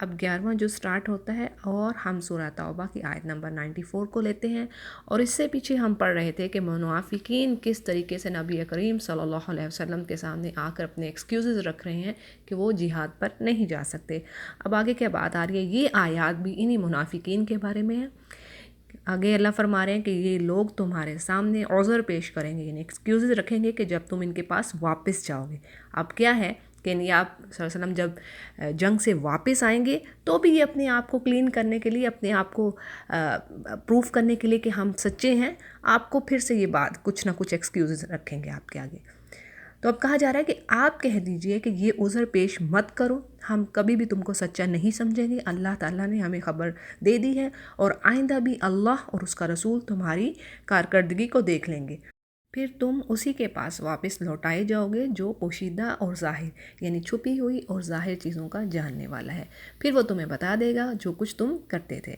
اب 11واں جو سٹارٹ ہوتا ہے اور ہم سورہ توبہ کی آیت نمبر 94 کو لیتے ہیں، اور اس سے پیچھے ہم پڑھ رہے تھے کہ منافقین کس طریقے سے نبی کریم صلی اللہ علیہ وسلم کے سامنے آ کر اپنے ایکسکیوزز رکھ رہے ہیں کہ وہ جہاد پر نہیں جا سکتے۔ اب آگے کیا بات آ رہی ہے، یہ آیات بھی انہی منافقین کے بارے میں ہے۔ آگے اللہ فرما رہے ہیں کہ یہ لوگ تمہارے سامنے عذر پیش کریں گے، یعنی ایکسکیوزز رکھیں گے کہ جب تم ان کے پاس واپس جاؤ گے۔ اب کیا ہے کہ یعنی آپ صلی اللہ علیہ وسلم جب جنگ سے واپس آئیں گے تو بھی یہ اپنے آپ کو کلین کرنے کے لیے، اپنے آپ کو پروف کرنے کے لیے کہ ہم سچے ہیں، آپ کو پھر سے یہ بات کچھ نہ کچھ ایکسکیوزز رکھیں گے آپ کے آگے۔ تو اب کہا جا رہا ہے کہ آپ کہہ دیجئے کہ یہ عذر پیش مت کرو، ہم کبھی بھی تم کو سچا نہیں سمجھیں گے، اللہ تعالیٰ نے ہمیں خبر دے دی ہے، اور آئندہ بھی اللہ اور اس کا رسول تمہاری کارکردگی کو دیکھ لیں گے، پھر تم اسی کے پاس واپس لوٹائے جاؤ گے جو پوشیدہ اور ظاہر، یعنی چھپی ہوئی اور ظاہر چیزوں کا جاننے والا ہے، پھر وہ تمہیں بتا دے گا جو کچھ تم کرتے تھے۔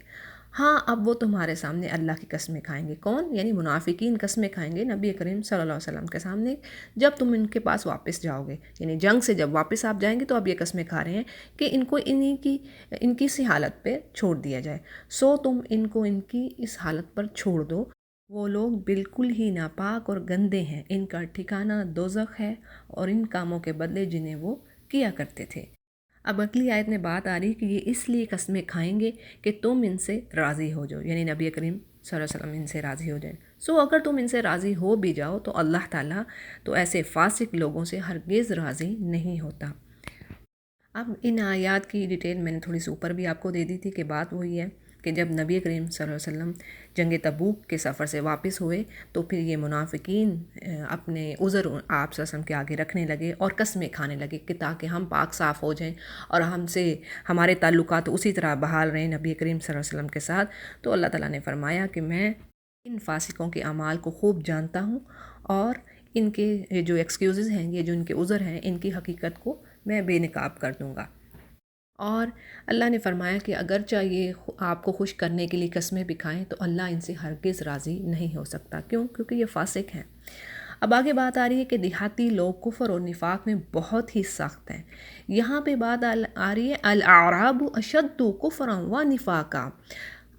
ہاں اب وہ تمہارے سامنے اللہ کی قسمیں کھائیں گے، کون؟ یعنی منافقین قسمیں کھائیں گے نبی کریم صلی اللہ علیہ وسلم کے سامنے جب تم ان کے پاس واپس جاؤ گے، یعنی جنگ سے جب واپس آپ جائیں گے تو اب یہ قسمیں کھا رہے ہیں کہ ان کو ان کی سی حالت پہ چھوڑ دیا جائے، سو تم ان کو ان کی اس حالت پر چھوڑ دو، وہ لوگ بالکل ہی ناپاک اور گندے ہیں، ان کا ٹھکانہ دوزخ ہے اور ان کاموں کے بدلے جنہیں وہ کیا کرتے تھے۔ اب اگلی آیت میں بات آ رہی ہے کہ یہ اس لیے قسمیں کھائیں گے کہ تم ان سے راضی ہو جاؤ، یعنی نبی کریم صلی اللہ علیہ وسلم ان سے راضی ہو جائیں۔ سو اگر تم ان سے راضی ہو بھی جاؤ تو اللہ تعالیٰ تو ایسے فاسق لوگوں سے ہرگز راضی نہیں ہوتا۔ اب ان آیات کی ڈیٹیل میں نے تھوڑی سی اوپر بھی آپ کو دے دی تھی کہ بات وہی ہے کہ جب نبی کریم صلی اللہ علیہ وسلم جنگ تبوک کے سفر سے واپس ہوئے تو پھر یہ منافقین اپنے عذر آپ صلی اللہ علیہ وسلم کے آگے رکھنے لگے اور قسمیں کھانے لگے کہ تاکہ ہم پاک صاف ہو جائیں اور ہمارے تعلقات اسی طرح بحال رہیں نبی کریم صلی اللہ علیہ وسلم کے ساتھ۔ تو اللہ تعالیٰ نے فرمایا کہ میں ان فاسقوں کے اعمال کو خوب جانتا ہوں، اور ان کے جو ایکسکیوزز ہیں، یہ جو ان کے عذر ہیں، ان کی حقیقت کو میں بے نقاب کر دوں گا۔ اور اللہ نے فرمایا کہ اگرچہ یہ آپ کو خوش کرنے کے لیے قسمیں بھی کھائیں تو اللہ ان سے ہرگز راضی نہیں ہو سکتا، کیوں؟ کیونکہ یہ فاسق ہیں۔ اب آگے بات آ رہی ہے کہ دیہاتی لوگ کفر اور نفاق میں بہت ہی سخت ہیں۔ یہاں پہ بات آ رہی ہے الاعراب اشد کفرا و نفاقا۔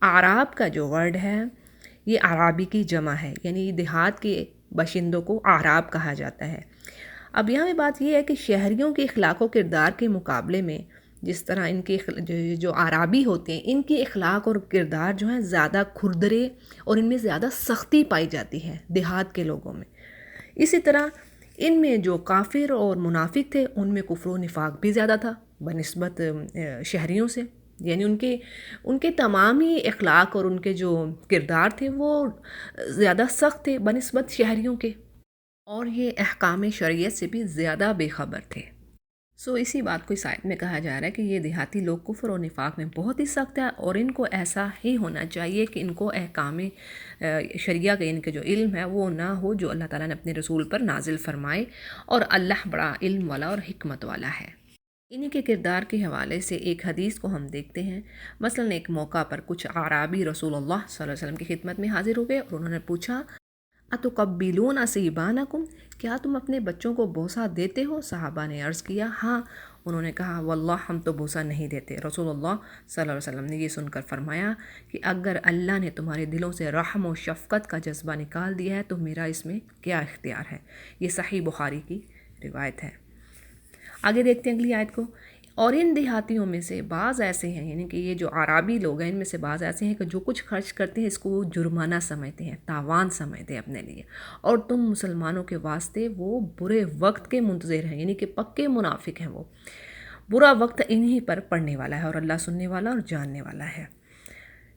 اعراب کا جو ورڈ ہے یہ عرابی کی جمع ہے، یعنی دیہات کے باشندوں کو اعراب کہا جاتا ہے۔ اب یہاں پہ بات یہ ہے کہ شہریوں کے اخلاق و کردار کے مقابلے میں جس طرح ان کے جو عرابی ہوتے ہیں ان کی اخلاق اور کردار جو ہیں زیادہ کھردرے اور ان میں زیادہ سختی پائی جاتی ہے دیہات کے لوگوں میں۔ اسی طرح ان میں جو کافر اور منافق تھے ان میں کفر و نفاق بھی زیادہ تھا بنسبت شہریوں سے، یعنی ان کے تمام ہی اخلاق اور ان کے جو کردار تھے وہ زیادہ سخت تھے بنسبت شہریوں کے، اور یہ احکام شریعت سے بھی زیادہ بے خبر تھے۔ سو اسی بات کو اس آیت میں کہا جا رہا ہے کہ یہ دیہاتی لوگ کفر و نفاق میں بہت ہی سخت ہے، اور ان کو ایسا ہی ہونا چاہیے کہ ان کو احکام شریعہ کا ان کے جو علم ہے وہ نہ ہو جو اللہ تعالیٰ نے اپنے رسول پر نازل فرمائے، اور اللہ بڑا علم والا اور حکمت والا ہے۔ انہی کے کردار کے حوالے سے ایک حدیث کو ہم دیکھتے ہیں۔ مثلاً ایک موقع پر کچھ اعرابی رسول اللہ صلی اللہ علیہ وسلم کی خدمت میں حاضر ہو گئے اور انہوں نے پوچھا اتقبلون صیبانکم، کیا تم اپنے بچوں کو بوسہ دیتے ہو؟ صحابہ نے عرض کیا ہاں۔ انہوں نے کہا واللہ ہم تو بوسہ نہیں دیتے۔ رسول اللہ صلی اللہ علیہ وسلم نے یہ سن کر فرمایا کہ اگر اللہ نے تمہارے دلوں سے رحم و شفقت کا جذبہ نکال دیا ہے تو میرا اس میں کیا اختیار ہے۔ یہ صحیح بخاری کی روایت ہے۔ آگے دیکھتے ہیں اگلی آیت کو۔ اور ان دیہاتیوں میں سے بعض ایسے ہیں، یعنی کہ یہ جو عرابی لوگ ہیں ان میں سے بعض ایسے ہیں کہ جو کچھ خرچ کرتے ہیں اس کو وہ جرمانہ سمجھتے ہیں، تاوان سمجھتے ہیں اپنے لیے، اور تم مسلمانوں کے واسطے وہ برے وقت کے منتظر ہیں، یعنی کہ پکے منافق ہیں، وہ برا وقت انہی پر پڑنے والا ہے اور اللہ سننے والا اور جاننے والا ہے۔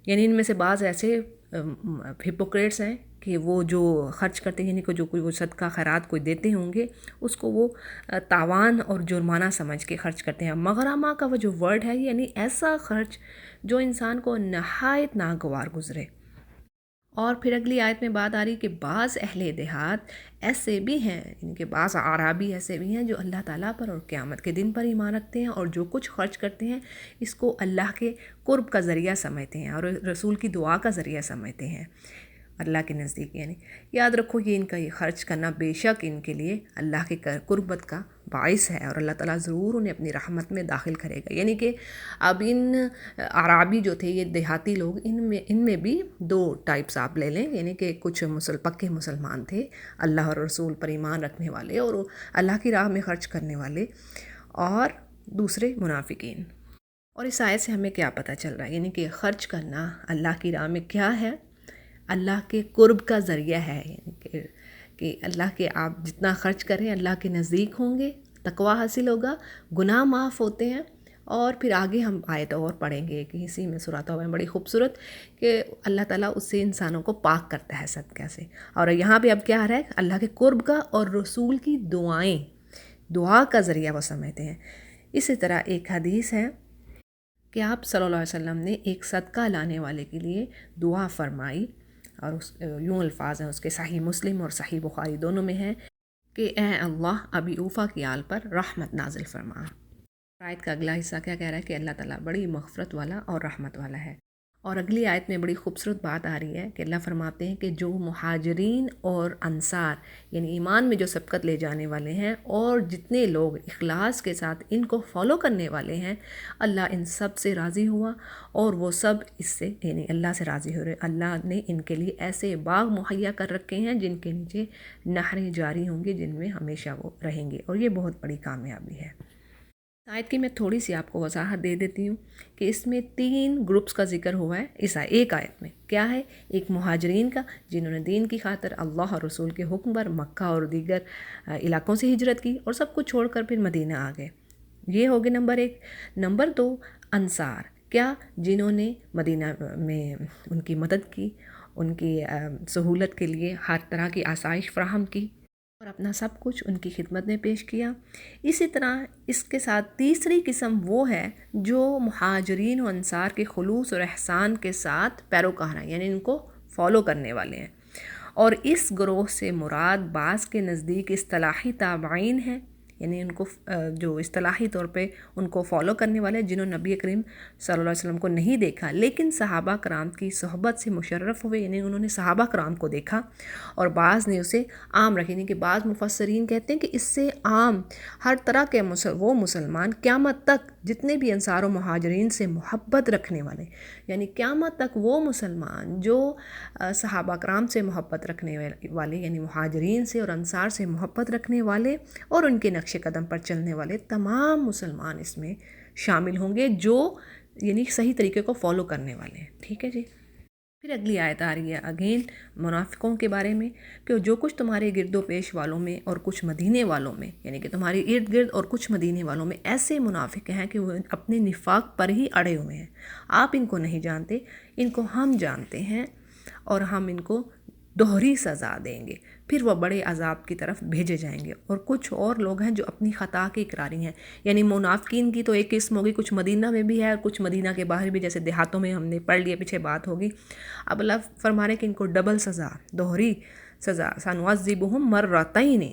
یعنی ان میں سے بعض ایسے ہپوکریٹس ہیں کہ وہ جو خرچ کرتے ہیں، یعنی کہ جو کوئی وہ صدقہ خیرات کوئی دیتے ہوں گے اس کو وہ تاوان اور جرمانہ سمجھ کے خرچ کرتے ہیں۔ مغرمہ کا وہ جو ورڈ ہے یعنی ایسا خرچ جو انسان کو نہایت ناگوار گزرے۔ اور پھر اگلی آیت میں بات آ رہی کہ بعض اہل دیہات ایسے بھی ہیں، ان کے بعض عرابی ایسے بھی ہیں جو اللہ تعالیٰ پر اور قیامت کے دن پر ایمان رکھتے ہیں، اور جو کچھ خرچ کرتے ہیں اس کو اللہ کے قرب کا ذریعہ سمجھتے ہیں اور رسول کی دعا کا ذریعہ سمجھتے ہیں اللہ کے نزدیک۔ یعنی یاد رکھو ان کا یہ خرچ کرنا بے شک ان کے لیے اللہ کے قربت کا باعث ہے، اور اللہ تعالیٰ ضرور انہیں اپنی رحمت میں داخل کرے گا. یعنی کہ اب ان اعرابی جو تھے، یہ دیہاتی لوگ، ان میں بھی دو ٹائپس آپ لے لیں. یعنی کہ کچھ پکے مسلمان تھے، اللہ اور رسول پر ایمان رکھنے والے اور اللہ کی راہ میں خرچ کرنے والے، اور دوسرے منافقین. اور اس آیت سے ہمیں کیا پتہ چل رہا ہے؟ یعنی کہ خرچ کرنا اللہ کی راہ میں کیا ہے؟ اللہ کے قرب کا ذریعہ ہے. یعنی کہ اللہ کے آپ جتنا خرچ کریں اللہ کے نزدیک ہوں گے، تقویٰ حاصل ہوگا، گناہ معاف ہوتے ہیں. اور پھر آگے ہم آیت اور پڑھیں گے کہ اسی میں سورہ توبہ میں بڑی خوبصورت کہ اللہ تعالیٰ اس سے انسانوں کو پاک کرتا ہے صدقہ سے. اور یہاں پہ اب کیا آ رہا ہے؟ اللہ کے قرب کا اور رسول کی دعائیں، دعا کا ذریعہ وہ سمجھتے ہیں. اسی طرح ایک حدیث ہے کہ آپ صلی اللہ علیہ وسلم نے ایک صدقہ لانے والے کے لیے دعا فرمائی، اور یوں الفاظ ہیں اس کے، صحیح مسلم اور صحیح بخاری دونوں میں ہے کہ اے اللہ ابی اوفا کی آل پر رحمت نازل فرما. آیت کا اگلا حصہ کیا کہہ رہا ہے کہ اللہ تعالیٰ بڑی مغفرت والا اور رحمت والا ہے. اور اگلی آیت میں بڑی خوبصورت بات آ رہی ہے کہ اللہ فرماتے ہیں کہ جو مہاجرین اور انصار یعنی ایمان میں جو سبقت لے جانے والے ہیں اور جتنے لوگ اخلاص کے ساتھ ان کو فالو کرنے والے ہیں، اللہ ان سب سے راضی ہوا اور وہ سب اس سے یعنی اللہ سے راضی ہو رہے. اللہ نے ان کے لیے ایسے باغ مہیا کر رکھے ہیں جن کے نیچے نہریں جاری ہوں گی، جن میں ہمیشہ وہ رہیں گے، اور یہ بہت بڑی کامیابی ہے. آیت کی میں تھوڑی سی آپ کو وضاحت دے دیتی ہوں کہ اس میں 3 گروپس کا ذکر ہوا ہے اس ایک آیت میں. کیا ہے؟ ایک مہاجرین کا، جنہوں نے دین کی خاطر اللہ اور رسول کے حکم پر مکہ اور دیگر علاقوں سے ہجرت کی اور سب کچھ چھوڑ کر پھر مدینہ آ گئے. یہ ہوگی نمبر 1. نمبر 2 انصار، کیا؟ جنہوں نے مدینہ میں ان کی مدد کی، ان کی سہولت کے لیے ہر طرح کی آسائش فراہم کی اور اپنا سب کچھ ان کی خدمت میں پیش کیا. اسی طرح اس کے ساتھ تیسری قسم وہ ہے جو مہاجرین و انصار کے خلوص اور احسان کے ساتھ پیروکار ہیں، یعنی ان کو فالو کرنے والے ہیں. اور اس گروہ سے مراد بعض کے نزدیک اصطلاحی تابعین ہیں، یعنی ان کو جو اصطلاحی طور پہ ان کو فالو کرنے والے، جنہوں نے نبی کریم صلی اللہ علیہ وسلم کو نہیں دیکھا لیکن صحابہ کرام کی صحبت سے مشرف ہوئے، یعنی انہوں نے صحابہ کرام کو دیکھا اور بعض نے اسے عام رکھی. یعنی کہ بعض مفسرین کہتے ہیں کہ اس سے عام ہر طرح کے وہ مسلمان قیامت تک جتنے بھی انصار و مہاجرین سے محبت رکھنے والے، یعنی قیامت تک وہ مسلمان جو صحابہ کرام سے محبت رکھنے والے، یعنی مہاجرین سے اور انصار سے محبت رکھنے والے اور ان کے نقش قدم پر چلنے والے تمام مسلمان اس میں شامل ہوں گے، جو یعنی صحیح طریقے کو فالو کرنے والے ہیں. ٹھیک ہے جی. پھر اگلی آیت آ رہی ہے اگین منافقوں کے بارے میں کہ جو کچھ تمہارے گرد و پیش والوں میں اور کچھ مدینے والوں میں، یعنی کہ تمہارے ارد گرد اور کچھ مدینے والوں میں ایسے منافق ہیں کہ وہ اپنے نفاق پر ہی اڑے ہوئے ہیں. آپ ان کو نہیں جانتے، ان کو ہم جانتے ہیں اور ہم ان کو دوہری سزا دیں گے، پھر وہ بڑے عذاب کی طرف بھیجے جائیں گے. اور کچھ اور لوگ ہیں جو اپنی خطا کے اقراری ہیں، یعنی منافقین کی تو ایک قسم ہوگی، کچھ مدینہ میں بھی ہے اور کچھ مدینہ کے باہر بھی، جیسے دیہاتوں میں ہم نے پڑھ لیے پیچھے بات ہوگی. اب اللہ فرما رہے کہ ان کو ڈبل سزا، دوہری سزا، سنعذبہم مرتین،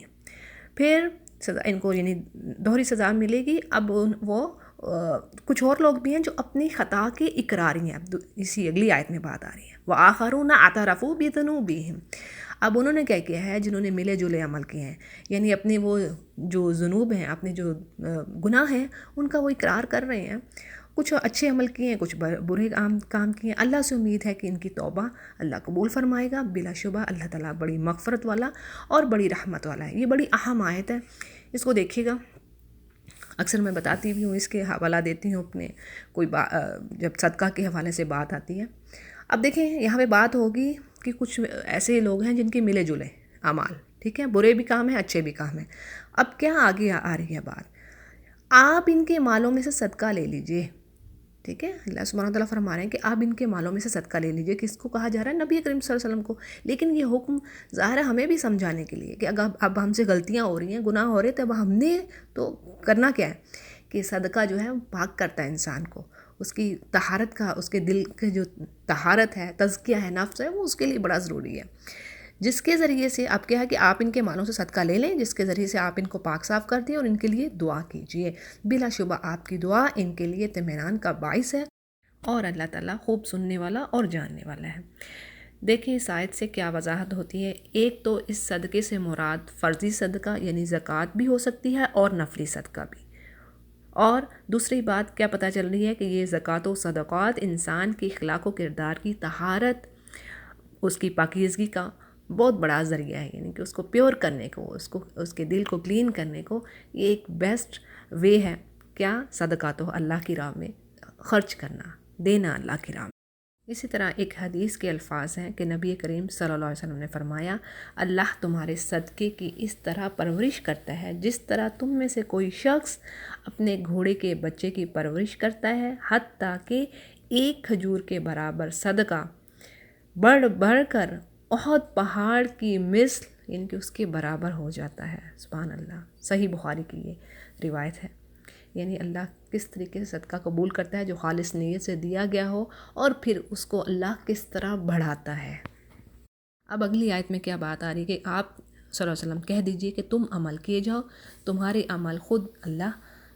پھر سزا ان کو یعنی دوہری سزا ملے گی. اب وہ کچھ اور لوگ بھی ہیں جو اپنی خطا کے اقراری ہیں. اب اسی اگلی آیت میں بات آ رہی ہے وآخرون اعترفوا بذنوبہم. اب انہوں نے کیا کیا ہے؟ جنہوں نے ملے جلے عمل کیے ہیں، یعنی اپنے وہ جو ذنوب ہیں، اپنے جو گناہ ہیں، ان کا وہ اقرار کر رہے ہیں. کچھ اچھے عمل کیے ہیں، کچھ برے کام کیے ہیں. اللہ سے امید ہے کہ ان کی توبہ اللہ قبول فرمائے گا. بلا شبہ اللہ تعالیٰ بڑی مغفرت والا اور بڑی رحمت والا ہے. یہ بڑی اہم آیت ہے، اس کو دیکھیے گا. اکثر میں بتاتی بھی ہوں، اس کے حوالہ دیتی ہوں اپنے کوئی جب صدقہ کے حوالے سے بات آتی ہے. اب دیکھیں یہاں پہ بات ہوگی کہ کچھ ایسے لوگ ہیں جن کے ملے جلے اعمال، ٹھیک ہے، برے بھی کام ہیں، اچھے بھی کام ہیں. اب کیا آگے آ رہی ہے بات؟ آپ ان کے مالوں میں سے صدقہ لے لیجئے. ٹھیک ہے، اللہ سبحانہ وتعالیٰ فرما رہے ہیں کہ آپ ان کے مالوں میں سے صدقہ لے لیجئے. کس کو کہا جا رہا ہے؟ نبی کریم صلی اللہ علیہ وسلم کو. لیکن یہ حکم ظاہر ہے ہمیں بھی سمجھانے کے لیے کہ اگر اب ہم سے غلطیاں ہو رہی ہیں، گناہ ہو رہے ہیں، تب ہم نے تو کرنا کیا ہے کہ صدقہ جو ہے پاک کرتا ہے انسان کو، اس کی طہارت کا، اس کے دل کے جو طہارت ہے، تزکیہ ہے، نفس ہے، وہ اس کے لیے بڑا ضروری ہے. جس کے ذریعے سے اب کیا ہے کہ آپ ان کے مالوں سے صدقہ لے لیں، جس کے ذریعے سے آپ ان کو پاک صاف کر دیں اور ان کے لیے دعا کیجئے. بلا شبہ آپ کی دعا ان کے لیے اطمینان کا باعث ہے اور اللہ تعالیٰ خوب سننے والا اور جاننے والا ہے. دیکھیں اس آیت سے کیا وضاحت ہوتی ہے۔ ایک تو اس صدقے سے مراد فرضی صدقہ یعنی زکوٰۃ بھی ہو سکتی ہے اور نفلی صدقہ بھی، اور دوسری بات کیا پتہ چل رہی ہے کہ یہ زکوٰۃ و صدقات انسان کی اخلاق و کردار کی طہارت، اس کی پاکیزگی کا بہت بڑا ذریعہ ہے، یعنی کہ اس کو پیور کرنے کو، اس کے دل کو کلین کرنے کو یہ ایک بیسٹ وے ہے۔ کیا؟ صدقات و اللہ کی راہ میں خرچ کرنا، دینا اللہ کی راہ میں۔ اسی طرح ایک حدیث کے الفاظ ہیں کہ نبی کریم صلی اللہ علیہ وسلم نے فرمایا، اللہ تمہارے صدقے کی اس طرح پرورش کرتا ہے جس طرح تم میں سے کوئی شخص اپنے گھوڑے کے بچے کی پرورش کرتا ہے، حتیٰ کہ ایک کھجور کے برابر صدقہ بڑھ بڑھ کر احد پہاڑ کی مثل یعنی کہ اس کے برابر ہو جاتا ہے۔ سبحان اللہ، صحیح بخاری کی یہ روایت ہے۔ یعنی اللہ کس طریقے سے صدقہ قبول کرتا ہے جو خالص نیت سے دیا گیا ہو، اور پھر اس کو اللہ کس طرح بڑھاتا ہے۔ اب اگلی آیت میں کیا بات آ رہی ہے کہ آپ صلی اللہ علیہ وسلم کہہ دیجئے کہ تم عمل کیے جاؤ، تمہارے عمل خود اللہ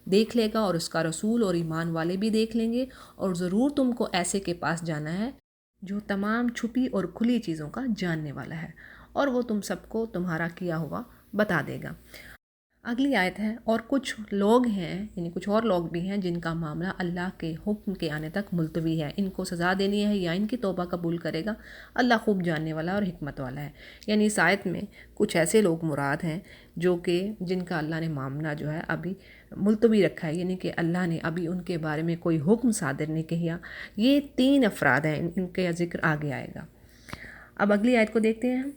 دیکھ لے گا اور اس کا رسول اور ایمان والے بھی دیکھ لیں گے، اور ضرور تم کو ایسے کے پاس جانا ہے جو تمام چھپی اور کھلی چیزوں کا جاننے والا ہے، اور وہ تم سب کو تمہارا کیا ہوا بتا دے گا۔ اگلی آیت ہے، اور کچھ لوگ ہیں یعنی کچھ اور لوگ بھی ہیں جن کا معاملہ اللہ کے حکم کے آنے تک ملتوی ہے، ان کو سزا دینی ہے یا ان کی توبہ قبول کرے گا، اللہ خوب جاننے والا اور حکمت والا ہے۔ یعنی اس آیت میں کچھ ایسے لوگ مراد ہیں جو کہ جن کا اللہ نے معاملہ جو ہے ابھی ملتوی رکھا ہے، یعنی کہ اللہ نے ابھی ان کے بارے میں کوئی حکم صادر نہیں کیا۔ یہ 3 افراد ہیں، ان کا ذکر آگے آئے گا۔ اب اگلی آیت کو دیکھتے ہیں،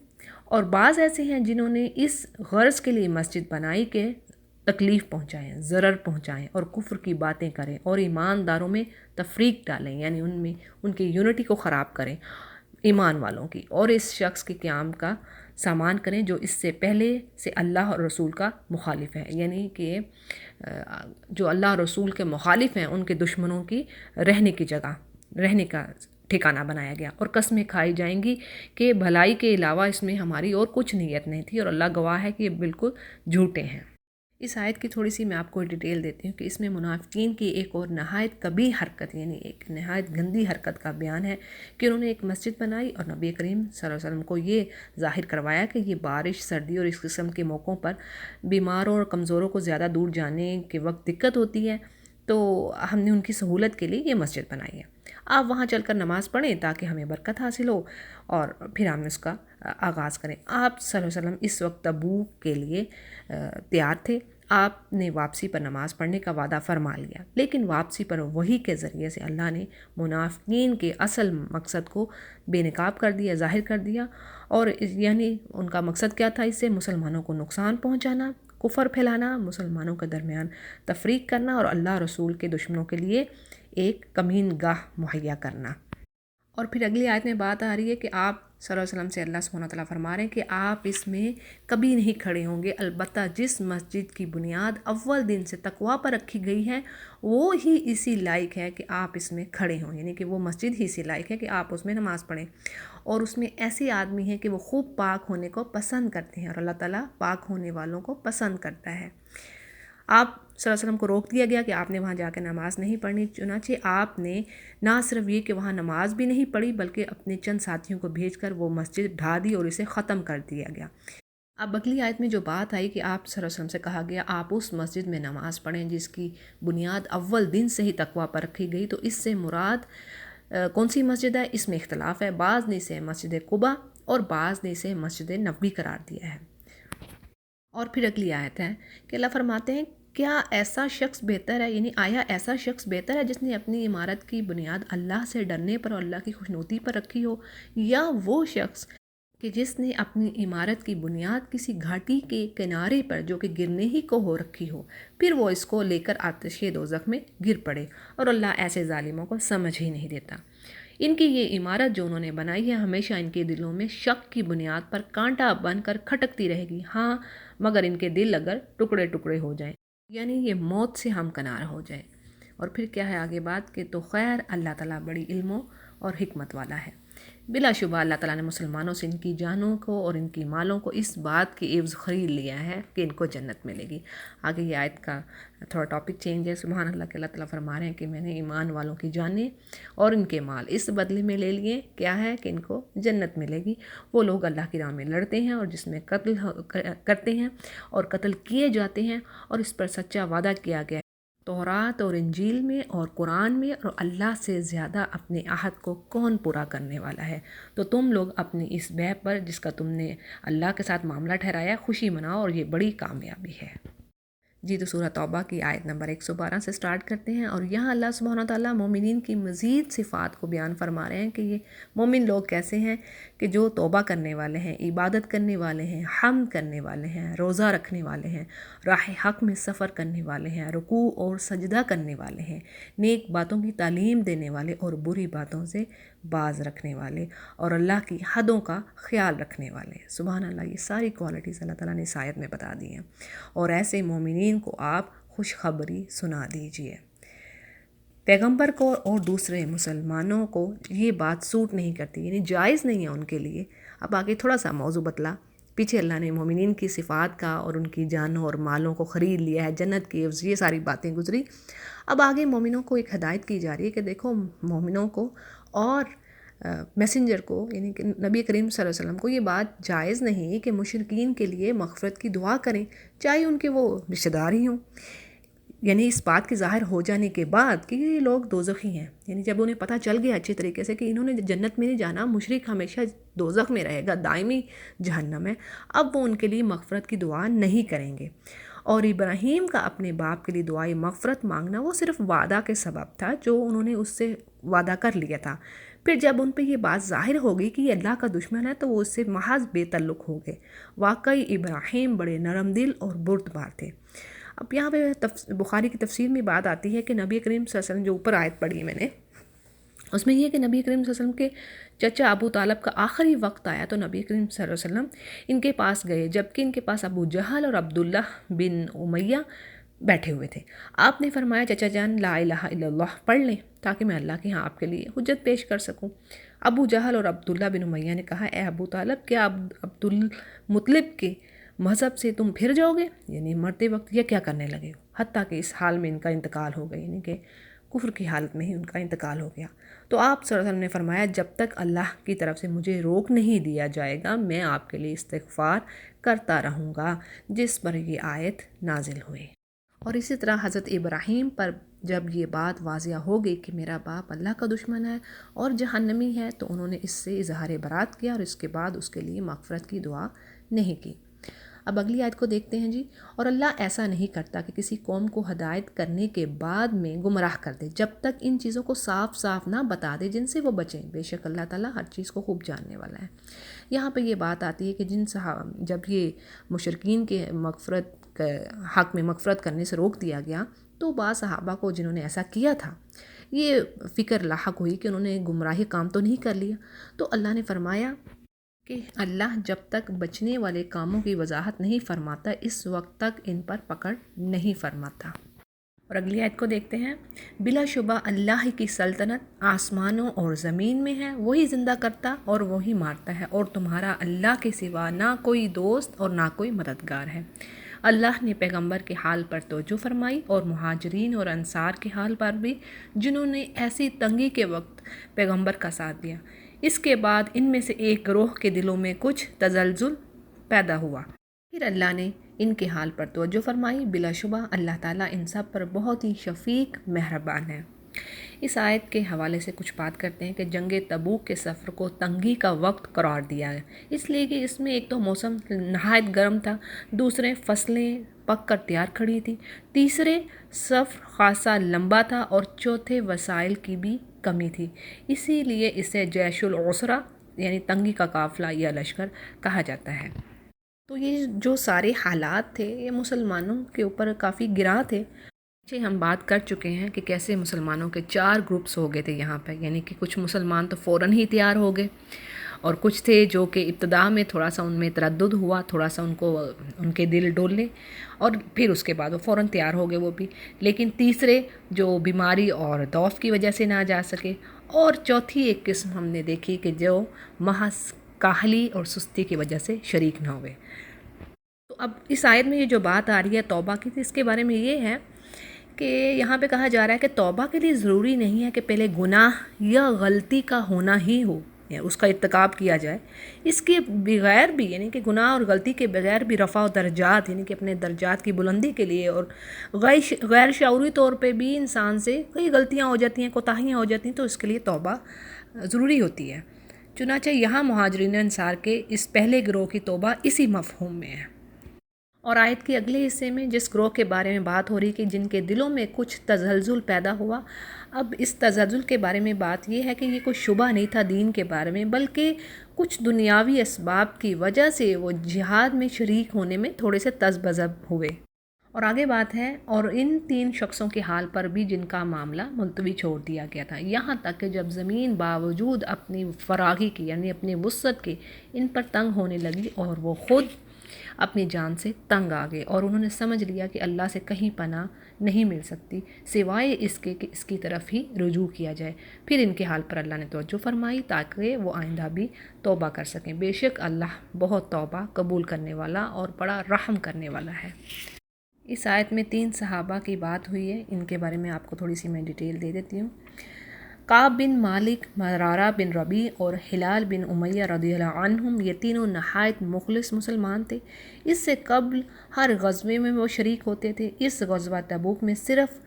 اور بعض ایسے ہیں جنہوں نے اس غرض کے لیے مسجد بنائی کہ تکلیف پہنچائیں، ضرر پہنچائیں اور کفر کی باتیں کریں اور ایمانداروں میں تفریق ڈالیں، یعنی ان کی یونٹی کو خراب کریں ایمان والوں کی، اور اس شخص کے قیام کا سامان کریں جو اس سے پہلے سے اللہ اور رسول کا مخالف ہے، یعنی کہ جو اللہ اور رسول کے مخالف ہیں ان کے دشمنوں کی رہنے کی جگہ، رہنے کا ٹھکانہ بنایا گیا، اور قسمیں کھائی جائیں گی کہ بھلائی کے علاوہ اس میں ہماری اور کچھ نیت نہیں تھی، اور اللہ گواہ ہے کہ یہ بالکل جھوٹے ہیں۔ اس آیت کی تھوڑی سی میں آپ کو ڈیٹیل دیتی ہوں کہ اس میں منافقین کی ایک اور نہایت کبیح حرکت یعنی ایک نہایت گندی حرکت کا بیان ہے کہ انہوں نے ایک مسجد بنائی اور نبی کریم صلی اللہ علیہ وسلم کو یہ ظاہر کروایا کہ یہ بارش، سردی اور اس قسم کے موقعوں پر بیماروں اور کمزوروں کو زیادہ دور جانے کے وقت دقت ہوتی ہے، تو ہم نے ان کی سہولت کے لیے یہ مسجد بنائی ہے، آپ وہاں چل کر نماز پڑھیں تاکہ ہمیں برکت حاصل ہو، اور پھر ہم اس کا آغاز کریں۔ آپ صلی اللہ علیہ وسلم اس وقت تبوک کے لیے تیار تھے، آپ نے واپسی پر نماز پڑھنے کا وعدہ فرما لیا، لیکن واپسی پر وحی کے ذریعے سے اللہ نے منافقین کے اصل مقصد کو بے نقاب کر دیا، ظاہر کر دیا، اور یعنی ان کا مقصد کیا تھا؟ اس سے مسلمانوں کو نقصان پہنچانا، کفر پھیلانا، مسلمانوں کے درمیان تفریق کرنا، اور اللہ رسول کے دشمنوں کے لیے ایک کمین گاہ مہیا کرنا۔ اور پھر اگلی آیت میں بات آ رہی ہے کہ آپ صلی اللہ علیہ وسلم سے اللہ سبحانہ وتعالیٰ فرما رہے ہیں کہ آپ اس میں کبھی نہیں کھڑے ہوں گے، البتہ جس مسجد کی بنیاد اول دن سے تقویٰ پر رکھی گئی ہے وہ ہی اسی لائق ہے کہ آپ اس میں کھڑے ہوں، یعنی کہ وہ مسجد ہی اسی لائق ہے کہ آپ اس میں نماز پڑھیں، اور اس میں ایسے آدمی ہیں کہ وہ خوب پاک ہونے کو پسند کرتے ہیں، اور اللہ تعالیٰ پاک ہونے والوں کو پسند کرتا ہے۔ آپ صلی اللہ علیہ وسلم کو روک دیا گیا کہ آپ نے وہاں جا کے نماز نہیں پڑھنی، چنانچہ آپ نے نہ صرف یہ کہ وہاں نماز بھی نہیں پڑھی بلکہ اپنے چند ساتھیوں کو بھیج کر وہ مسجد ڈھا دی اور اسے ختم کر دیا گیا۔ اب اگلی آیت میں جو بات آئی کہ آپ صلی اللہ علیہ وسلم سے کہا گیا آپ اس مسجد میں نماز پڑھیں جس کی بنیاد اول دن سے ہی تقویٰ پر رکھی گئی، تو اس سے مراد کون سی مسجد ہے؟ اس میں اختلاف ہے، بعض نے اسے مسجد قباء اور بعض نے اسے مسجد نبوی قرار دیا ہے۔ اور پھر اگلی آیت ہے کہ اللہ فرماتے ہیں کیا ایسا شخص بہتر ہے، یعنی آیا ایسا شخص بہتر ہے جس نے اپنی عمارت کی بنیاد اللہ سے ڈرنے پر اور اللہ کی خوشنودی پر رکھی ہو، یا وہ شخص کہ جس نے اپنی عمارت کی بنیاد کسی گھاٹی کے کنارے پر جو کہ گرنے ہی کو ہو رکھی ہو، پھر وہ اس کو لے کر آتش دوزخ میں گر پڑے، اور اللہ ایسے ظالموں کو سمجھ ہی نہیں دیتا۔ ان کی یہ عمارت جو انہوں نے بنائی ہے ہمیشہ ان کے دلوں میں شک کی بنیاد پر کانٹا بن کر کھٹکتی رہے گی، ہاں مگر ان کے دل اگر ٹکڑے ٹکڑے ہو جائیں، یعنی یہ موت سے ہمکنار ہو جائے۔ اور پھر کیا ہے آگے بات کہ تو خیر اللہ تعالیٰ بڑی علم اور حکمت والا ہے۔ بلا شبہ اللہ تعالیٰ نے مسلمانوں سے ان کی جانوں کو اور ان کی مالوں کو اس بات کی عوض خرید لیا ہے کہ ان کو جنت ملے گی۔ آگے یہ آیت کا تھوڑا ٹاپک چینج ہے۔ سبحان اللہ کہ اللہ تعالیٰ فرما رہے ہیں کہ میں نے ایمان والوں کی جانیں اور ان کے مال اس بدلے میں لے لیے، کیا ہے کہ ان کو جنت ملے گی۔ وہ لوگ اللہ کی راہ میں لڑتے ہیں اور جس میں قتل کرتے ہیں اور قتل کیے جاتے ہیں اور اس پر سچا وعدہ کیا گیا ہے تورات اور انجیل میں اور قرآن میں، اور اللہ سے زیادہ اپنے عہد کو کون پورا کرنے والا ہے۔ تو تم لوگ اپنی اس بیع پر جس کا تم نے اللہ کے ساتھ معاملہ ٹھہرایا خوشی مناؤ، اور یہ بڑی کامیابی ہے۔ جی تو سورہ توبہ کی آیت نمبر 112 سے سٹارٹ کرتے ہیں، اور یہاں اللہ سبحانہ وتعالیٰ مومنین کی مزید صفات کو بیان فرما رہے ہیں کہ یہ مومن لوگ کیسے ہیں کہ جو توبہ کرنے والے ہیں، عبادت کرنے والے ہیں، حمد کرنے والے ہیں، روزہ رکھنے والے ہیں، راہ حق میں سفر کرنے والے ہیں، رکوع اور سجدہ کرنے والے ہیں، نیک باتوں کی تعلیم دینے والے اور بری باتوں سے باز رکھنے والے، اور اللہ کی حدوں کا خیال رکھنے والے۔ سبحان اللہ، یہ ساری کوالٹیز اللہ تعالیٰ نے اس آیت میں بتا دی ہیں، اور ایسے مومنین کو آپ خوشخبری سنا دیجئے۔ پیغمبر کو اور دوسرے مسلمانوں کو یہ بات سوٹ نہیں کرتی، یعنی جائز نہیں ہے ان کے لیے۔ اب آگے تھوڑا سا موضوع بتلا، پیچھے اللہ نے مومنین کی صفات کا اور ان کی جانوں اور مالوں کو خرید لیا ہے جنت کی عوض، یہ ساری باتیں گزری۔ اب آگے مومنوں کو ایک ہدایت کی جا رہی ہے کہ دیکھو مومنوں کو اور میسنجر کو، یعنی کہ نبی کریم صلی اللہ علیہ وسلم کو یہ بات جائز نہیں کہ مشرکین کے لیے مغفرت کی دعا کریں، چاہے ان کے وہ رشتہ دار ہی ہوں۔ یعنی اس بات کے ظاہر ہو جانے کے بعد کہ یہ لوگ دوزخی ہیں، یعنی جب انہیں پتہ چل گیا اچھے طریقے سے کہ انہوں نے جنت میں نہیں جانا، مشرک ہمیشہ دوزخ میں رہے گا، دائمی جہنم ہے، اب وہ ان کے لیے مغفرت کی دعا نہیں کریں گے۔ اور ابراہیم کا اپنے باپ کے لیے دعائے مغفرت مانگنا وہ صرف وعدہ کے سبب تھا جو انہوں نے اس سے وعدہ کر لیا تھا۔ پھر جب ان پہ یہ بات ظاہر ہو گئی کہ یہ اللہ کا دشمن ہے تو وہ اس سے محض بے تعلق ہو گئے۔ واقعی ابراہیم بڑے نرم دل اور بردبار تھے۔ اب یہاں پہ بخاری کی تفسیر میں بات آتی ہے کہ نبی کریم صلی اللہ علیہ وسلم، جو اوپر آیت پڑھی میں نے، اس میں یہ ہے کہ نبی کریم صلی اللہ علیہ وسلم کے چچا ابو طالب کا آخری وقت آیا تو نبی کریم صلی اللہ علیہ وسلم ان کے پاس گئے، جبکہ ان کے پاس ابو جہل اور عبداللہ بن امیہ بیٹھے ہوئے تھے۔ آپ نے فرمایا چچا جان لا الہ الا اللہ پڑھ لیں تاکہ میں اللہ کے ہاں آپ کے لیے حجت پیش کر سکوں۔ ابو جہل اور عبداللہ بن امیہ نے کہا اے ابو طالب، کیا عبد المطلب کے مذہب سے تم پھر جاؤ گے؟ یعنی مرتے وقت یہ کیا کرنے لگے ہو؟ حتیٰ کہ اس حال میں ان کا انتقال ہو گیا، یعنی کہ کفر کی حالت میں ہی ان کا انتقال ہو گیا۔ تو آپ صلی اللہ علیہ وسلم نے فرمایا جب تک اللہ کی طرف سے مجھے روک نہیں دیا جائے گا میں آپ کے لیے استغفار کرتا رہوں گا، جس پر یہ آیت نازل ہوئی۔ اور اسی طرح حضرت ابراہیم پر جب یہ بات واضح ہو گئی کہ میرا باپ اللہ کا دشمن ہے اور جہنمی ہے تو انہوں نے اس سے اظہار برات کیا، اور اس کے بعد اس کے لیے مغفرت کی دعا نہیں کی۔ اب اگلی آیت کو دیکھتے ہیں جی۔ اور اللہ ایسا نہیں کرتا کہ کسی قوم کو ہدایت کرنے کے بعد میں گمراہ کر دے جب تک ان چیزوں کو صاف صاف نہ بتا دے جن سے وہ بچیں، بے شک اللہ تعالیٰ ہر چیز کو خوب جاننے والا ہے۔ یہاں پہ یہ بات آتی ہے کہ جب یہ مشرکین کے حق میں مغفرت کرنے سے روک دیا گیا تو بعض صحابہ کو جنہوں نے ایسا کیا تھا یہ فکر لاحق ہوئی کہ انہوں نے گمراہی کام تو نہیں کر لیا، تو اللہ نے فرمایا کہ اللہ جب تک بچنے والے کاموں کی وضاحت نہیں فرماتا اس وقت تک ان پر پکڑ نہیں فرماتا۔ اور اگلی آیت کو دیکھتے ہیں۔ بلا شبہ اللہ کی سلطنت آسمانوں اور زمین میں ہے، وہی زندہ کرتا اور وہی مارتا ہے، اور تمہارا اللہ کے سوا نہ کوئی دوست اور نہ کوئی مددگار ہے۔ اللہ نے پیغمبر کے حال پر توجہ فرمائی اور مہاجرین اور انصار کے حال پر بھی جنہوں نے ایسی تنگی کے وقت پیغمبر کا ساتھ دیا۔ اس کے بعد ان میں سے ایک گروہ کے دلوں میں کچھ تزلزل پیدا ہوا، پھر اللہ نے ان کے حال پر توجہ فرمائی۔ بلا شبہ اللہ تعالیٰ ان سب پر بہت ہی شفیق مہربان ہے۔ اس آیت کے حوالے سے کچھ بات کرتے ہیں کہ جنگ تبوک کے سفر کو تنگی کا وقت قرار دیا ہے، اس لیے کہ اس میں ایک تو موسم نہایت گرم تھا، دوسرے فصلیں پک کر تیار کھڑی تھی، تیسرے سفر خاصا لمبا تھا، اور چوتھے وسائل کی بھی کمی تھی، اسی لیے اسے جیش العسرہ یعنی تنگی کا قافلہ یا لشکر کہا جاتا ہے۔ تو یہ جو سارے حالات تھے یہ مسلمانوں کے اوپر کافی گراں تھے۔ ہم بات کر چکے ہیں کہ کیسے مسلمانوں کے 4 گروپس ہو گئے تھے یہاں پہ، یعنی کہ کچھ مسلمان تو فوراً ہی تیار ہو گئے، اور کچھ تھے جو کہ ابتدا میں تھوڑا سا ان میں تردد ہوا، تھوڑا سا ان کو ان کے دل ڈولے، اور پھر اس کے بعد وہ فوراً تیار ہو گئے وہ بھی. لیکن تیسرے جو بیماری اور ضعف کی وجہ سے نہ جا سکے، اور چوتھی ایک قسم ہم نے دیکھی کہ جو محض کاہلی اور سستی کی وجہ سے شریک نہ ہوئے. تو اب اس آیت میں یہ جو بات آ رہی ہے توبہ کی، اس کے بارے میں یہ ہے کہ یہاں پہ کہا جا رہا ہے کہ توبہ کے لیے ضروری نہیں ہے کہ پہلے گناہ یا غلطی کا ہونا ہی ہو یا اس کا ارتکاب کیا جائے. اس کے بغیر بھی، یعنی کہ گناہ اور غلطی کے بغیر بھی رفع و درجات، یعنی کہ اپنے درجات کی بلندی کے لیے، اور غیر شعوری طور پہ بھی انسان سے کئی غلطیاں ہو جاتی ہیں، کوتاہیاں ہو جاتی ہیں، تو اس کے لیے توبہ ضروری ہوتی ہے. چنانچہ یہاں مہاجرین انصار کے اس پہلے گروہ کی توبہ اسی مفہوم میں ہے. اور آیت کے اگلے حصے میں جس گروہ کے بارے میں بات ہو رہی کہ جن کے دلوں میں کچھ تزلزل پیدا ہوا، اب اس تزلزل کے بارے میں بات یہ ہے کہ یہ کوئی شبہ نہیں تھا دین کے بارے میں، بلکہ کچھ دنیاوی اسباب کی وجہ سے وہ جہاد میں شریک ہونے میں تھوڑے سے تذبذب ہوئے. اور آگے بات ہے، اور ان 3 شخصوں کے حال پر بھی جن کا معاملہ ملتوی چھوڑ دیا گیا تھا، یہاں تک کہ جب زمین باوجود اپنی فراغی کی، یعنی اپنی وسعت کے، ان پر تنگ ہونے لگی اور وہ خود اپنی جان سے تنگ آ گئے، اور انہوں نے سمجھ لیا کہ اللہ سے کہیں پناہ نہیں مل سکتی سوائے اس کے کہ اس کی طرف ہی رجوع کیا جائے. پھر ان کے حال پر اللہ نے توجہ فرمائی تاکہ وہ آئندہ بھی توبہ کر سکیں. بے شک اللہ بہت توبہ قبول کرنے والا اور بڑا رحم کرنے والا ہے. اس آیت میں 3 صحابہ کی بات ہوئی ہے، ان کے بارے میں آپ کو تھوڑی سی میں ڈیٹیل دے دیتی ہوں. کعب بن مالک، مرارہ بن ربیع اور ہلال بن امیہ رضی اللہ عنہم، یہ تینوں نہایت مخلص مسلمان تھے. اس سے قبل ہر غزوے میں وہ شریک ہوتے تھے. اس غزوہ تبوک میں صرف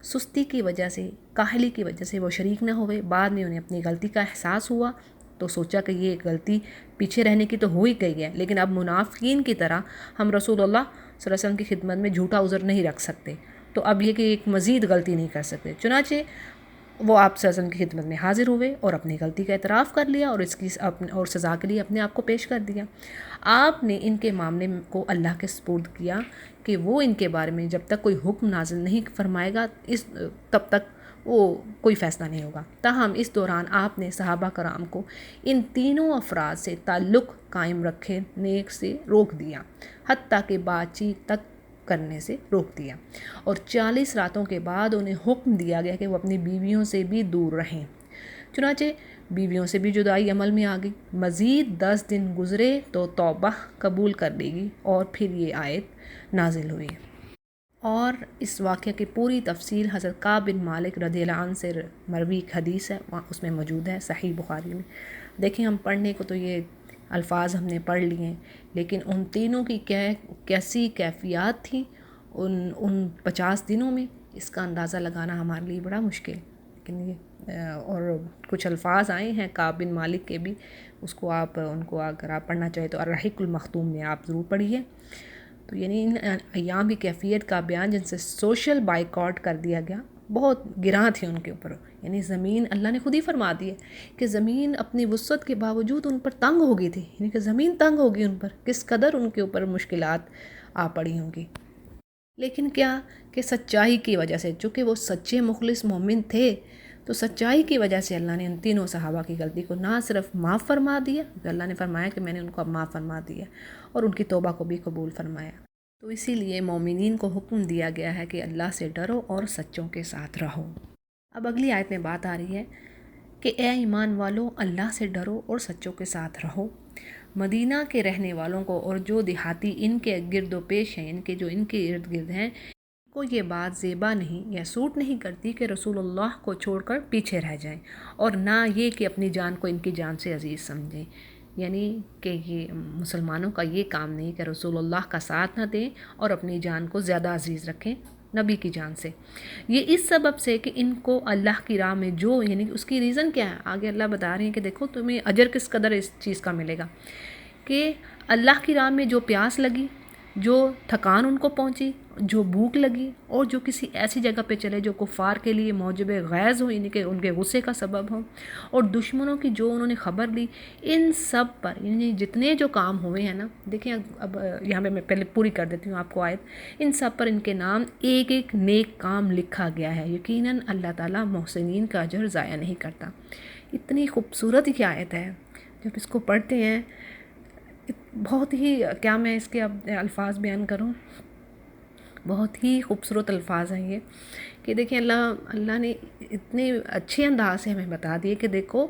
سستی کی وجہ سے، کاہلی کی وجہ سے وہ شریک نہ ہوئے. بعد میں انہیں اپنی غلطی کا احساس ہوا تو سوچا کہ یہ غلطی پیچھے رہنے کی تو ہو ہی گئی ہے، لیکن اب منافقین کی طرح ہم رسول اللہ صلی اللہ علیہ وسلم کی خدمت میں جھوٹا عذر نہیں رکھ سکتے، تو اب یہ کہ ایک مزید غلطی نہیں کر سکتے. چنانچہ وہ آپ صلی اللہ علیہ وسلم کی خدمت میں حاضر ہوئے اور اپنی غلطی کا اعتراف کر لیا اور اس کی اور سزا کے لیے اپنے آپ کو پیش کر دیا. آپ نے ان کے معاملے کو اللہ کے سپرد کیا کہ وہ ان کے بارے میں جب تک کوئی حکم نازل نہیں فرمائے گا تب تک وہ کوئی فیصلہ نہیں ہوگا. تاہم اس دوران آپ نے صحابہ کرام کو ان تینوں افراد سے تعلق قائم رکھنے سے روک دیا، حتیٰ کہ بات چیت تک کرنے سے روک دیا، اور 40 راتوں کے بعد انہیں حکم دیا گیا کہ وہ اپنی بیویوں سے بھی دور رہیں. چنانچہ بیویوں سے بھی جدائی عمل میں آ گئی. مزید 10 دن گزرے تو توبہ قبول کر لی گئی اور پھر یہ آیت نازل ہوئی. اور اس واقعہ کی پوری تفصیل حضرت کعب بن مالک رضی اللہ عنہ سے مروی ایک حدیث ہے، اس میں موجود ہے صحیح بخاری میں. دیکھیں ہم پڑھنے کو تو یہ الفاظ ہم نے پڑھ لیے ہیں، لیکن ان تینوں کی کیسی کیفیات تھی ان 50 دنوں میں، اس کا اندازہ لگانا ہمارے لیے بڑا مشکل. لیکن یہ اور کچھ الفاظ آئے ہیں کعب بن مالک کے بھی، اس کو ان کو اگر آپ پڑھنا چاہیں تو الرحیق المختوم میں آپ ضرور پڑھیے. تو یعنی ان ایام کی کیفیت کا بیان جن سے سوشل بائیکاٹ کر دیا گیا، بہت گراں تھی ان کے اوپر. یعنی زمین، اللہ نے خود ہی فرما دی ہے کہ زمین اپنی وسعت کے باوجود ان پر تنگ ہو گئی تھی، یعنی کہ زمین تنگ ہوگی ان پر، کس قدر ان کے اوپر مشکلات آ پڑی ہوں گی. لیکن کیا کہ سچائی کی وجہ سے، چونکہ وہ سچے مخلص مومن تھے، تو سچائی کی وجہ سے اللہ نے ان تینوں صحابہ کی غلطی کو نہ صرف معاف فرما دیا، اللہ نے فرمایا کہ میں نے ان کو اب معاف فرما دیا، اور ان کی توبہ کو بھی قبول فرمایا. تو اسی لیے مومنین کو حکم دیا گیا ہے کہ اللہ سے ڈرو اور سچوں کے ساتھ رہو. اب اگلی آیت میں بات آ رہی ہے کہ اے ایمان والو، اللہ سے ڈرو اور سچوں کے ساتھ رہو. مدینہ کے رہنے والوں کو اور جو دیہاتی ان کے گرد و پیش ہیں، ان کے جو ان کے ارد گرد ہیں، کو یہ بات زیبا نہیں یا سوٹ نہیں کرتی کہ رسول اللہ کو چھوڑ کر پیچھے رہ جائیں، اور نہ یہ کہ اپنی جان کو ان کی جان سے عزیز سمجھیں. یعنی کہ یہ مسلمانوں کا یہ کام نہیں کہ رسول اللہ کا ساتھ نہ دیں اور اپنی جان کو زیادہ عزیز رکھیں نبی کی جان سے. یہ اس سبب سے کہ ان کو اللہ کی راہ میں جو، یعنی اس کی ریزن کیا ہے، آگے اللہ بتا رہے ہیں کہ دیکھو تمہیں اجر کس قدر اس چیز کا ملے گا، کہ اللہ کی راہ میں جو پیاس لگی، جو تھکان ان کو پہنچی، جو بھوک لگی، اور جو کسی ایسی جگہ پہ چلے جو کفار کے لیے موجب غیظ ہو، یعنی کہ ان کے غصے کا سبب ہو، اور دشمنوں کی جو انہوں نے خبر لی، ان سب پر، یعنی جتنے جو کام ہوئے ہیں نا، دیکھیں اب یہاں پہ میں پہلے پوری کر دیتی ہوں آپ کو آیت. ان سب پر ان کے نام ایک ایک نیک کام لکھا گیا ہے. یقیناً اللہ تعالیٰ محسنین کا اجر ضائع نہیں کرتا. اتنی خوبصورت یہ آیت ہے. جب اس کو پڑھتے ہیں بہت ہی، کیا میں اس کے اب الفاظ بیان کروں، بہت ہی خوبصورت الفاظ ہیں یہ، کہ دیکھیں اللہ نے اتنے اچھے انداز سے ہمیں بتا دیے کہ دیکھو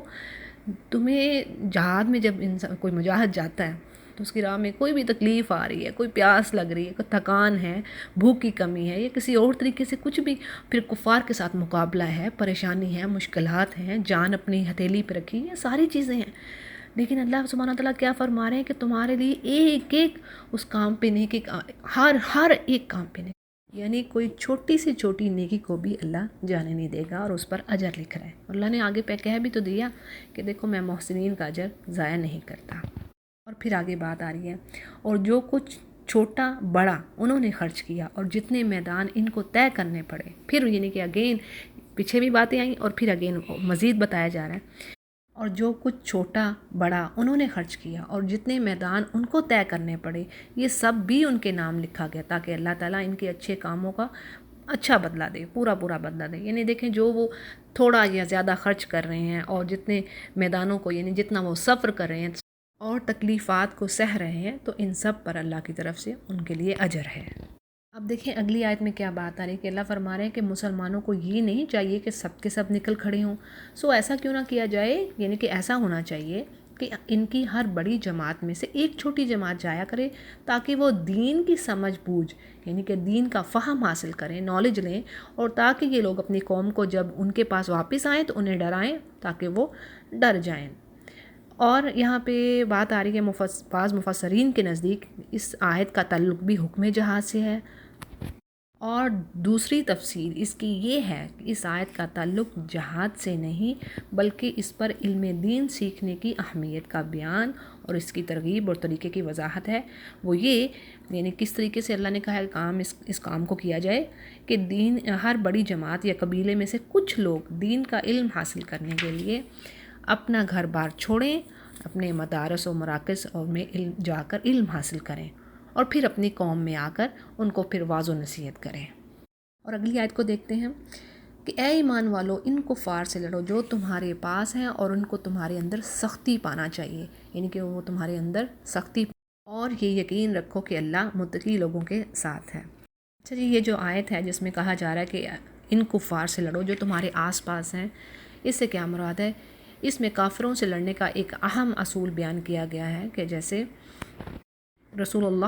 تمہیں جہاد میں جب انسان کوئی مجاہد جاتا ہے تو اس کی راہ میں کوئی بھی تکلیف آ رہی ہے، کوئی پیاس لگ رہی ہے، کوئی تھکان ہے، بھوک کی کمی ہے، یا کسی اور طریقے سے کچھ بھی، پھر کفار کے ساتھ مقابلہ ہے، پریشانی ہے، مشکلات ہیں، جان اپنی ہتھیلی پہ رکھی، یہ ساری چیزیں ہیں، لیکن اللہ سبحانہ تعالیٰ کیا فرما رہے ہیں کہ تمہارے لیے ایک ایک اس کام پہ نیکی، ہر ایک کام پہ نیکی، یعنی کوئی چھوٹی سے چھوٹی نیکی کو بھی اللہ جانے نہیں دے گا اور اس پر اجر لکھ رہا ہے۔ اور اللہ نے آگے پہ کہہ بھی تو دیا کہ دیکھو میں محسنین کا اجر ضائع نہیں کرتا۔ اور پھر آگے بات آ رہی ہے، اور جو کچھ چھوٹا بڑا انہوں نے خرچ کیا اور جتنے میدان ان کو طے کرنے پڑے، پھر یعنی کہ اگین پیچھے بھی باتیں آئیں اور پھر اگین مزید بتایا جا رہا ہے، اور جو کچھ چھوٹا بڑا انہوں نے خرچ کیا اور جتنے میدان ان کو طے کرنے پڑے، یہ سب بھی ان کے نام لکھا گیا تاکہ اللہ تعالیٰ ان کے اچھے کاموں کا اچھا بدلہ دے، پورا بدلہ دے۔ یعنی دیکھیں جو وہ تھوڑا یا زیادہ خرچ کر رہے ہیں اور جتنے میدانوں کو، یعنی جتنا وہ سفر کر رہے ہیں اور تکلیفات کو سہ رہے ہیں، تو ان سب پر اللہ کی طرف سے ان کے لیے اجر ہے۔ اب دیکھیں اگلی آیت میں کیا بات آ رہی ہے کہ اللہ فرما رہے ہیں کہ مسلمانوں کو یہ نہیں چاہیے کہ سب کے سب نکل کھڑے ہوں، ایسا کیوں نہ کیا جائے، یعنی کہ ایسا ہونا چاہیے کہ ان کی ہر بڑی جماعت میں سے ایک چھوٹی جماعت جایا کرے تاکہ وہ دین کی سمجھ بوجھ، یعنی کہ دین کا فہم حاصل کریں، نالج لیں، اور تاکہ یہ لوگ اپنی قوم کو جب ان کے پاس واپس آئیں تو انہیں ڈرائیں تاکہ وہ ڈر جائیں۔ اور یہاں پہ بات آ رہی ہے بعض مفسرین کے نزدیک اس آیت کا تعلق بھی حکم جہاد سے ہے، اور دوسری تفسیر اس کی یہ ہے کہ اس آیت کا تعلق جہاد سے نہیں بلکہ اس پر علم دین سیکھنے کی اہمیت کا بیان اور اس کی ترغیب اور طریقے کی وضاحت ہے۔ وہ یہ، یعنی کس طریقے سے اللہ نے کہا ہے اس کام کو کیا جائے کہ ہر بڑی جماعت یا قبیلے میں سے کچھ لوگ دین کا علم حاصل کرنے کے لیے اپنا گھر بار چھوڑیں، اپنے مدارس و مراکز اور میں جا کر علم حاصل کریں، اور پھر اپنی قوم میں آ کر ان کو پھر واعظ و نصیحت کریں۔ اور اگلی آیت کو دیکھتے ہیں کہ اے ایمان والو ان کفار سے لڑو جو تمہارے پاس ہیں، اور ان کو تمہارے اندر سختی پانا چاہیے، یعنی کہ وہ تمہارے اندر سختی، اور یہ یقین رکھو کہ اللہ متقی لوگوں کے ساتھ ہے۔ اچھا جی، یہ جو آیت ہے جس میں کہا جا رہا ہے کہ ان کفار سے لڑو جو تمہارے آس پاس ہیں، اس سے کیا مراد ہے؟ اس میں کافروں سے لڑنے کا ایک اہم اصول بیان کیا گیا ہے کہ جیسے رسول اللہ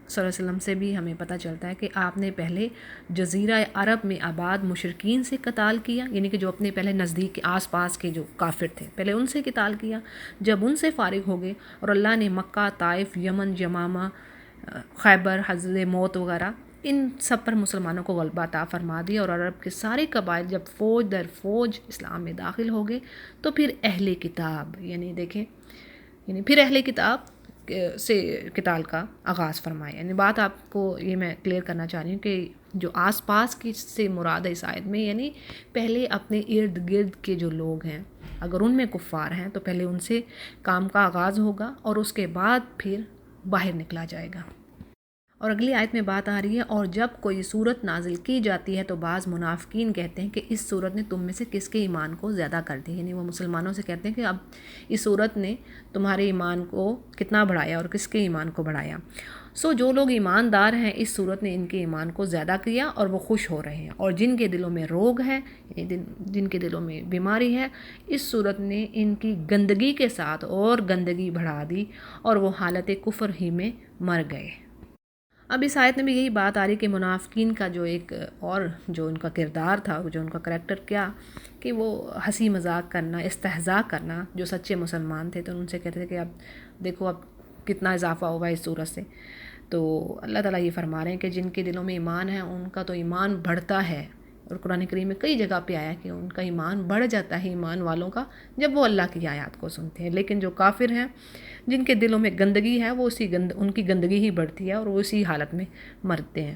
صلی اللہ علیہ وسلم سے بھی ہمیں پتہ چلتا ہے کہ آپ نے پہلے جزیرہ عرب میں آباد مشرکین سے قتال کیا، یعنی کہ جو اپنے پہلے نزدیک کے آس پاس کے جو کافر تھے پہلے ان سے قتال کیا، جب ان سے فارغ ہو گئے اور اللہ نے مکہ، طائف، یمن، یمامہ، خیبر، حضر موت وغیرہ ان سب پر مسلمانوں کو غلبہ عطا فرما دیا، اور عرب کے سارے قبائل جب فوج در فوج اسلام میں داخل ہو گئے تو پھر اہل کتاب، یعنی دیکھیں پھر اہل کتاب سے قتال کا آغاز فرمایا۔ یعنی بات آپ کو یہ میں کلیئر کرنا چاہ رہی ہوں کہ جو آس پاس کی سے مراد ہے اس آیت میں، یعنی پہلے اپنے ارد گرد کے جو لوگ ہیں اگر ان میں کفار ہیں تو پہلے ان سے کام کا آغاز ہوگا اور اس کے بعد پھر باہر نکلا جائے گا۔ اور اگلی آیت میں بات آ رہی ہے، اور جب کوئی صورت نازل کی جاتی ہے تو بعض منافقین کہتے ہیں کہ اس صورت نے تم میں سے کس کے ایمان کو زیادہ کر دی، یعنی وہ مسلمانوں سے کہتے ہیں کہ اب اس صورت نے تمہارے ایمان کو کتنا بڑھایا اور کس کے ایمان کو بڑھایا۔ جو لوگ ایماندار ہیں اس صورت نے ان کے ایمان کو زیادہ کیا اور وہ خوش ہو رہے ہیں، اور جن کے دلوں میں روگ ہے، یعنی جن کے دلوں میں بیماری ہے، اس صورت نے ان کی گندگی کے ساتھ اور گندگی بڑھا دی اور وہ حالت کفر ہی میں مر گئے۔ اب اس آیت میں بھی یہی بات آ رہی کہ منافقین کا جو ایک اور جو ان کا کردار تھا، جو ان کا کریکٹر کیا کہ وہ ہنسی مذاق کرنا، استہزاء کرنا، جو سچے مسلمان تھے تو ان سے کہتے تھے کہ اب دیکھو اب کتنا اضافہ ہوا اس صورت سے۔ تو اللہ تعالیٰ یہ فرما رہے ہیں کہ جن کے دلوں میں ایمان ہے ان کا تو ایمان بڑھتا ہے، اور قرآن کریم میں کئی جگہ پہ آیا کہ ان کا ایمان بڑھ جاتا ہے ایمان والوں کا جب وہ اللہ کی آیات کو سنتے ہیں، لیکن جو کافر ہیں جن کے دلوں میں گندگی ہے وہ ان کی گندگی ہی بڑھتی ہے اور وہ اسی حالت میں مرتے ہیں۔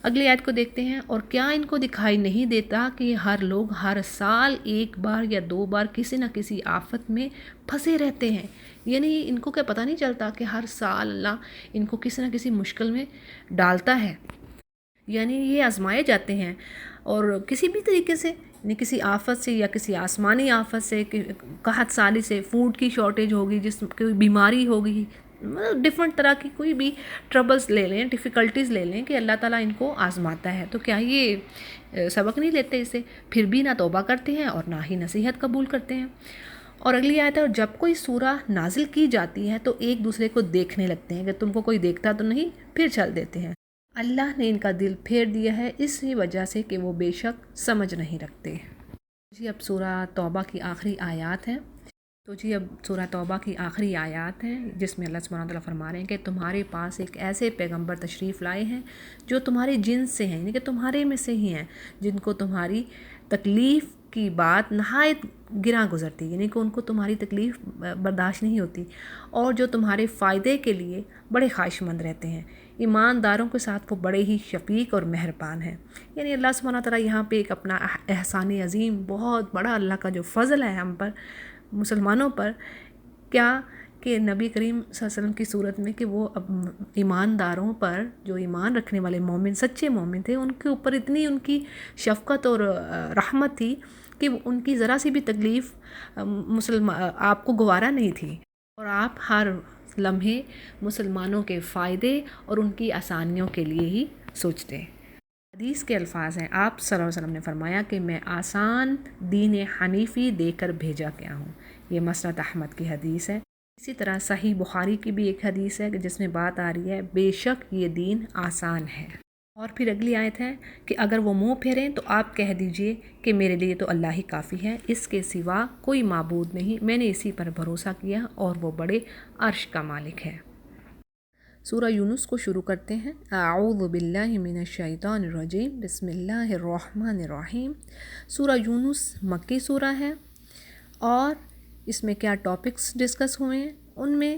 اگلی آیت کو دیکھتے ہیں، اور کیا ان کو دکھائی نہیں دیتا کہ ہر لوگ ہر سال ایک بار یا دو بار کسی نہ کسی آفت میں پھنسے رہتے ہیں، یعنی ان کو کیا پتہ نہیں چلتا کہ ہر سال اللہ ان کو کسی نہ کسی مشکل میں ڈالتا ہے، یعنی یہ آزمائے جاتے ہیں اور کسی بھی طریقے سے یعنی کسی آفت سے یا کسی آسمانی آفت سے، قحط سالی سے، فوڈ کی شارٹیج ہوگی، جس کوئی بیماری ہوگی، ڈفرنٹ طرح کی کوئی بھی ٹربلز لے لیں، ڈیفیکلٹیز لے لیں کہ اللہ تعالیٰ ان کو آزماتا ہے، تو کیا یہ سبق نہیں لیتے اسے؟ پھر بھی نہ توبہ کرتے ہیں اور نہ ہی نصیحت قبول کرتے ہیں۔ اور اگلی آیت ہے، اور جب کوئی سورہ نازل کی جاتی ہے تو ایک دوسرے کو دیکھنے لگتے ہیں کہ تم کو کوئی دیکھتا تو نہیں، پھر چل دیتے ہیں۔ اللہ نے ان کا دل پھیر دیا ہے اسی وجہ سے کہ وہ بے شک سمجھ نہیں رکھتے۔ جی اب سورہ توبہ کی آخری آیات ہیں۔ اب سورہ توبہ کی آخری آیات ہیں جس میں اللہ سبحانہ وتعالیٰ فرما رہے ہیں کہ تمہارے پاس ایک ایسے پیغمبر تشریف لائے ہیں جو تمہارے جنس سے ہیں، یعنی کہ تمہارے میں سے ہی ہیں، جن کو تمہاری تکلیف کی بات نہایت گراں گزرتی، یعنی کہ ان کو تمہاری تکلیف برداشت نہیں ہوتی، اور جو تمہارے فائدے کے لیے بڑے خواہش مند رہتے ہیں۔ ایمانداروں کے ساتھ وہ بڑے ہی شفیق اور مہربان ہیں۔ یعنی اللہ سبحانہ تعالیٰ یہاں پہ ایک اپنا احسان عظیم، بہت بڑا اللہ کا جو فضل ہے ہم پر، مسلمانوں پر، کیا کہ نبی کریم صلی اللہ علیہ وسلم کی صورت میں کہ وہ ایمانداروں پر، جو ایمان رکھنے والے مومن، سچے مومن تھے، ان کے اوپر اتنی ان کی شفقت اور رحمت تھی کہ ان کی ذرا سی بھی تکلیف آپ کو گوارا نہیں تھی، اور آپ ہر لمحے مسلمانوں کے فائدے اور ان کی آسانیوں کے لیے ہی سوچتے۔ حدیث کے الفاظ ہیں، آپ صلی اللہ علیہ وسلم نے فرمایا کہ میں آسان دین حنیفی دے کر بھیجا گیا ہوں۔ یہ مسند احمد کی حدیث ہے۔ اسی طرح صحیح بخاری کی بھی ایک حدیث ہے کہ جس میں بات آ رہی ہے بے شک یہ دین آسان ہے۔ اور پھر اگلی آیت ہے کہ اگر وہ منہ پھیریں تو آپ کہہ دیجئے کہ میرے لیے تو اللہ ہی کافی ہے، اس کے سوا کوئی معبود نہیں، میں نے اسی پر بھروسہ کیا اور وہ بڑے عرش کا مالک ہے۔ سورہ یونس کو شروع کرتے ہیں۔ اعوذ باللہ من الشیطان الرجیم، بسم اللہ الرحمن الرحیم۔ سورہ یونس مکی سورہ ہے، اور اس میں کیا ٹاپکس ڈسکس ہوئے ہیں؟ ان میں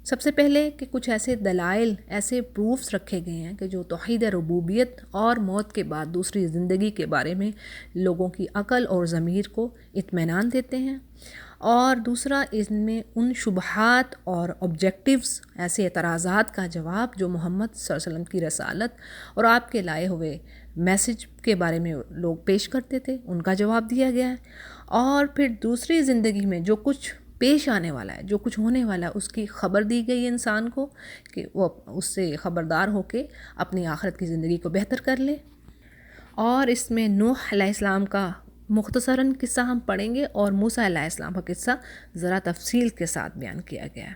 سب سے پہلے کہ کچھ ایسے دلائل، ایسے پروفس رکھے گئے ہیں کہ جو توحید ربوبیت اور موت کے بعد دوسری زندگی کے بارے میں لوگوں کی عقل اور ضمیر کو اطمینان دیتے ہیں، اور دوسرا ان میں ان شبہات اور آبجیکٹیوز، ایسے اعتراضات کا جواب جو محمد صلی اللہ علیہ وسلم کی رسالت اور آپ کے لائے ہوئے میسج کے بارے میں لوگ پیش کرتے تھے، ان کا جواب دیا گیا ہے، اور پھر دوسری زندگی میں جو کچھ پیش آنے والا ہے، جو کچھ ہونے والا ہے، اس کی خبر دی گئی انسان کو کہ وہ اس سے خبردار ہو کے اپنی آخرت کی زندگی کو بہتر کر لے۔ اور اس میں نوح علیہ السلام کا مختصراً قصہ ہم پڑھیں گے، اور موسیٰ علیہ السلام کا قصہ ذرا تفصیل کے ساتھ بیان کیا گیا ہے۔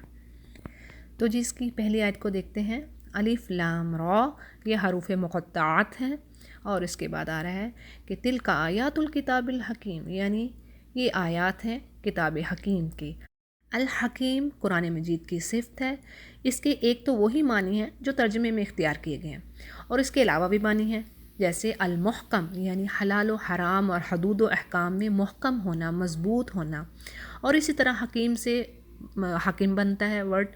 تو جی اس کی پہلی آیت کو دیکھتے ہیں۔ الف لام را، یہ حروف مقطعات ہیں، اور اس کے بعد آ رہا ہے کہ تلک آیات الکتاب الحکیم، یعنی یہ آیات ہیں کتاب حکیم کی۔ الحکیم قرآن مجید کی صفت ہے۔ اس کے ایک تو وہی معنی ہیں جو ترجمے میں اختیار کیے گئے ہیں، اور اس کے علاوہ بھی معنی ہیں، جیسے المحکم، یعنی حلال و حرام اور حدود و احکام میں محکم ہونا، مضبوط ہونا، اور اسی طرح حکیم سے حکیم بنتا ہے ورڈ،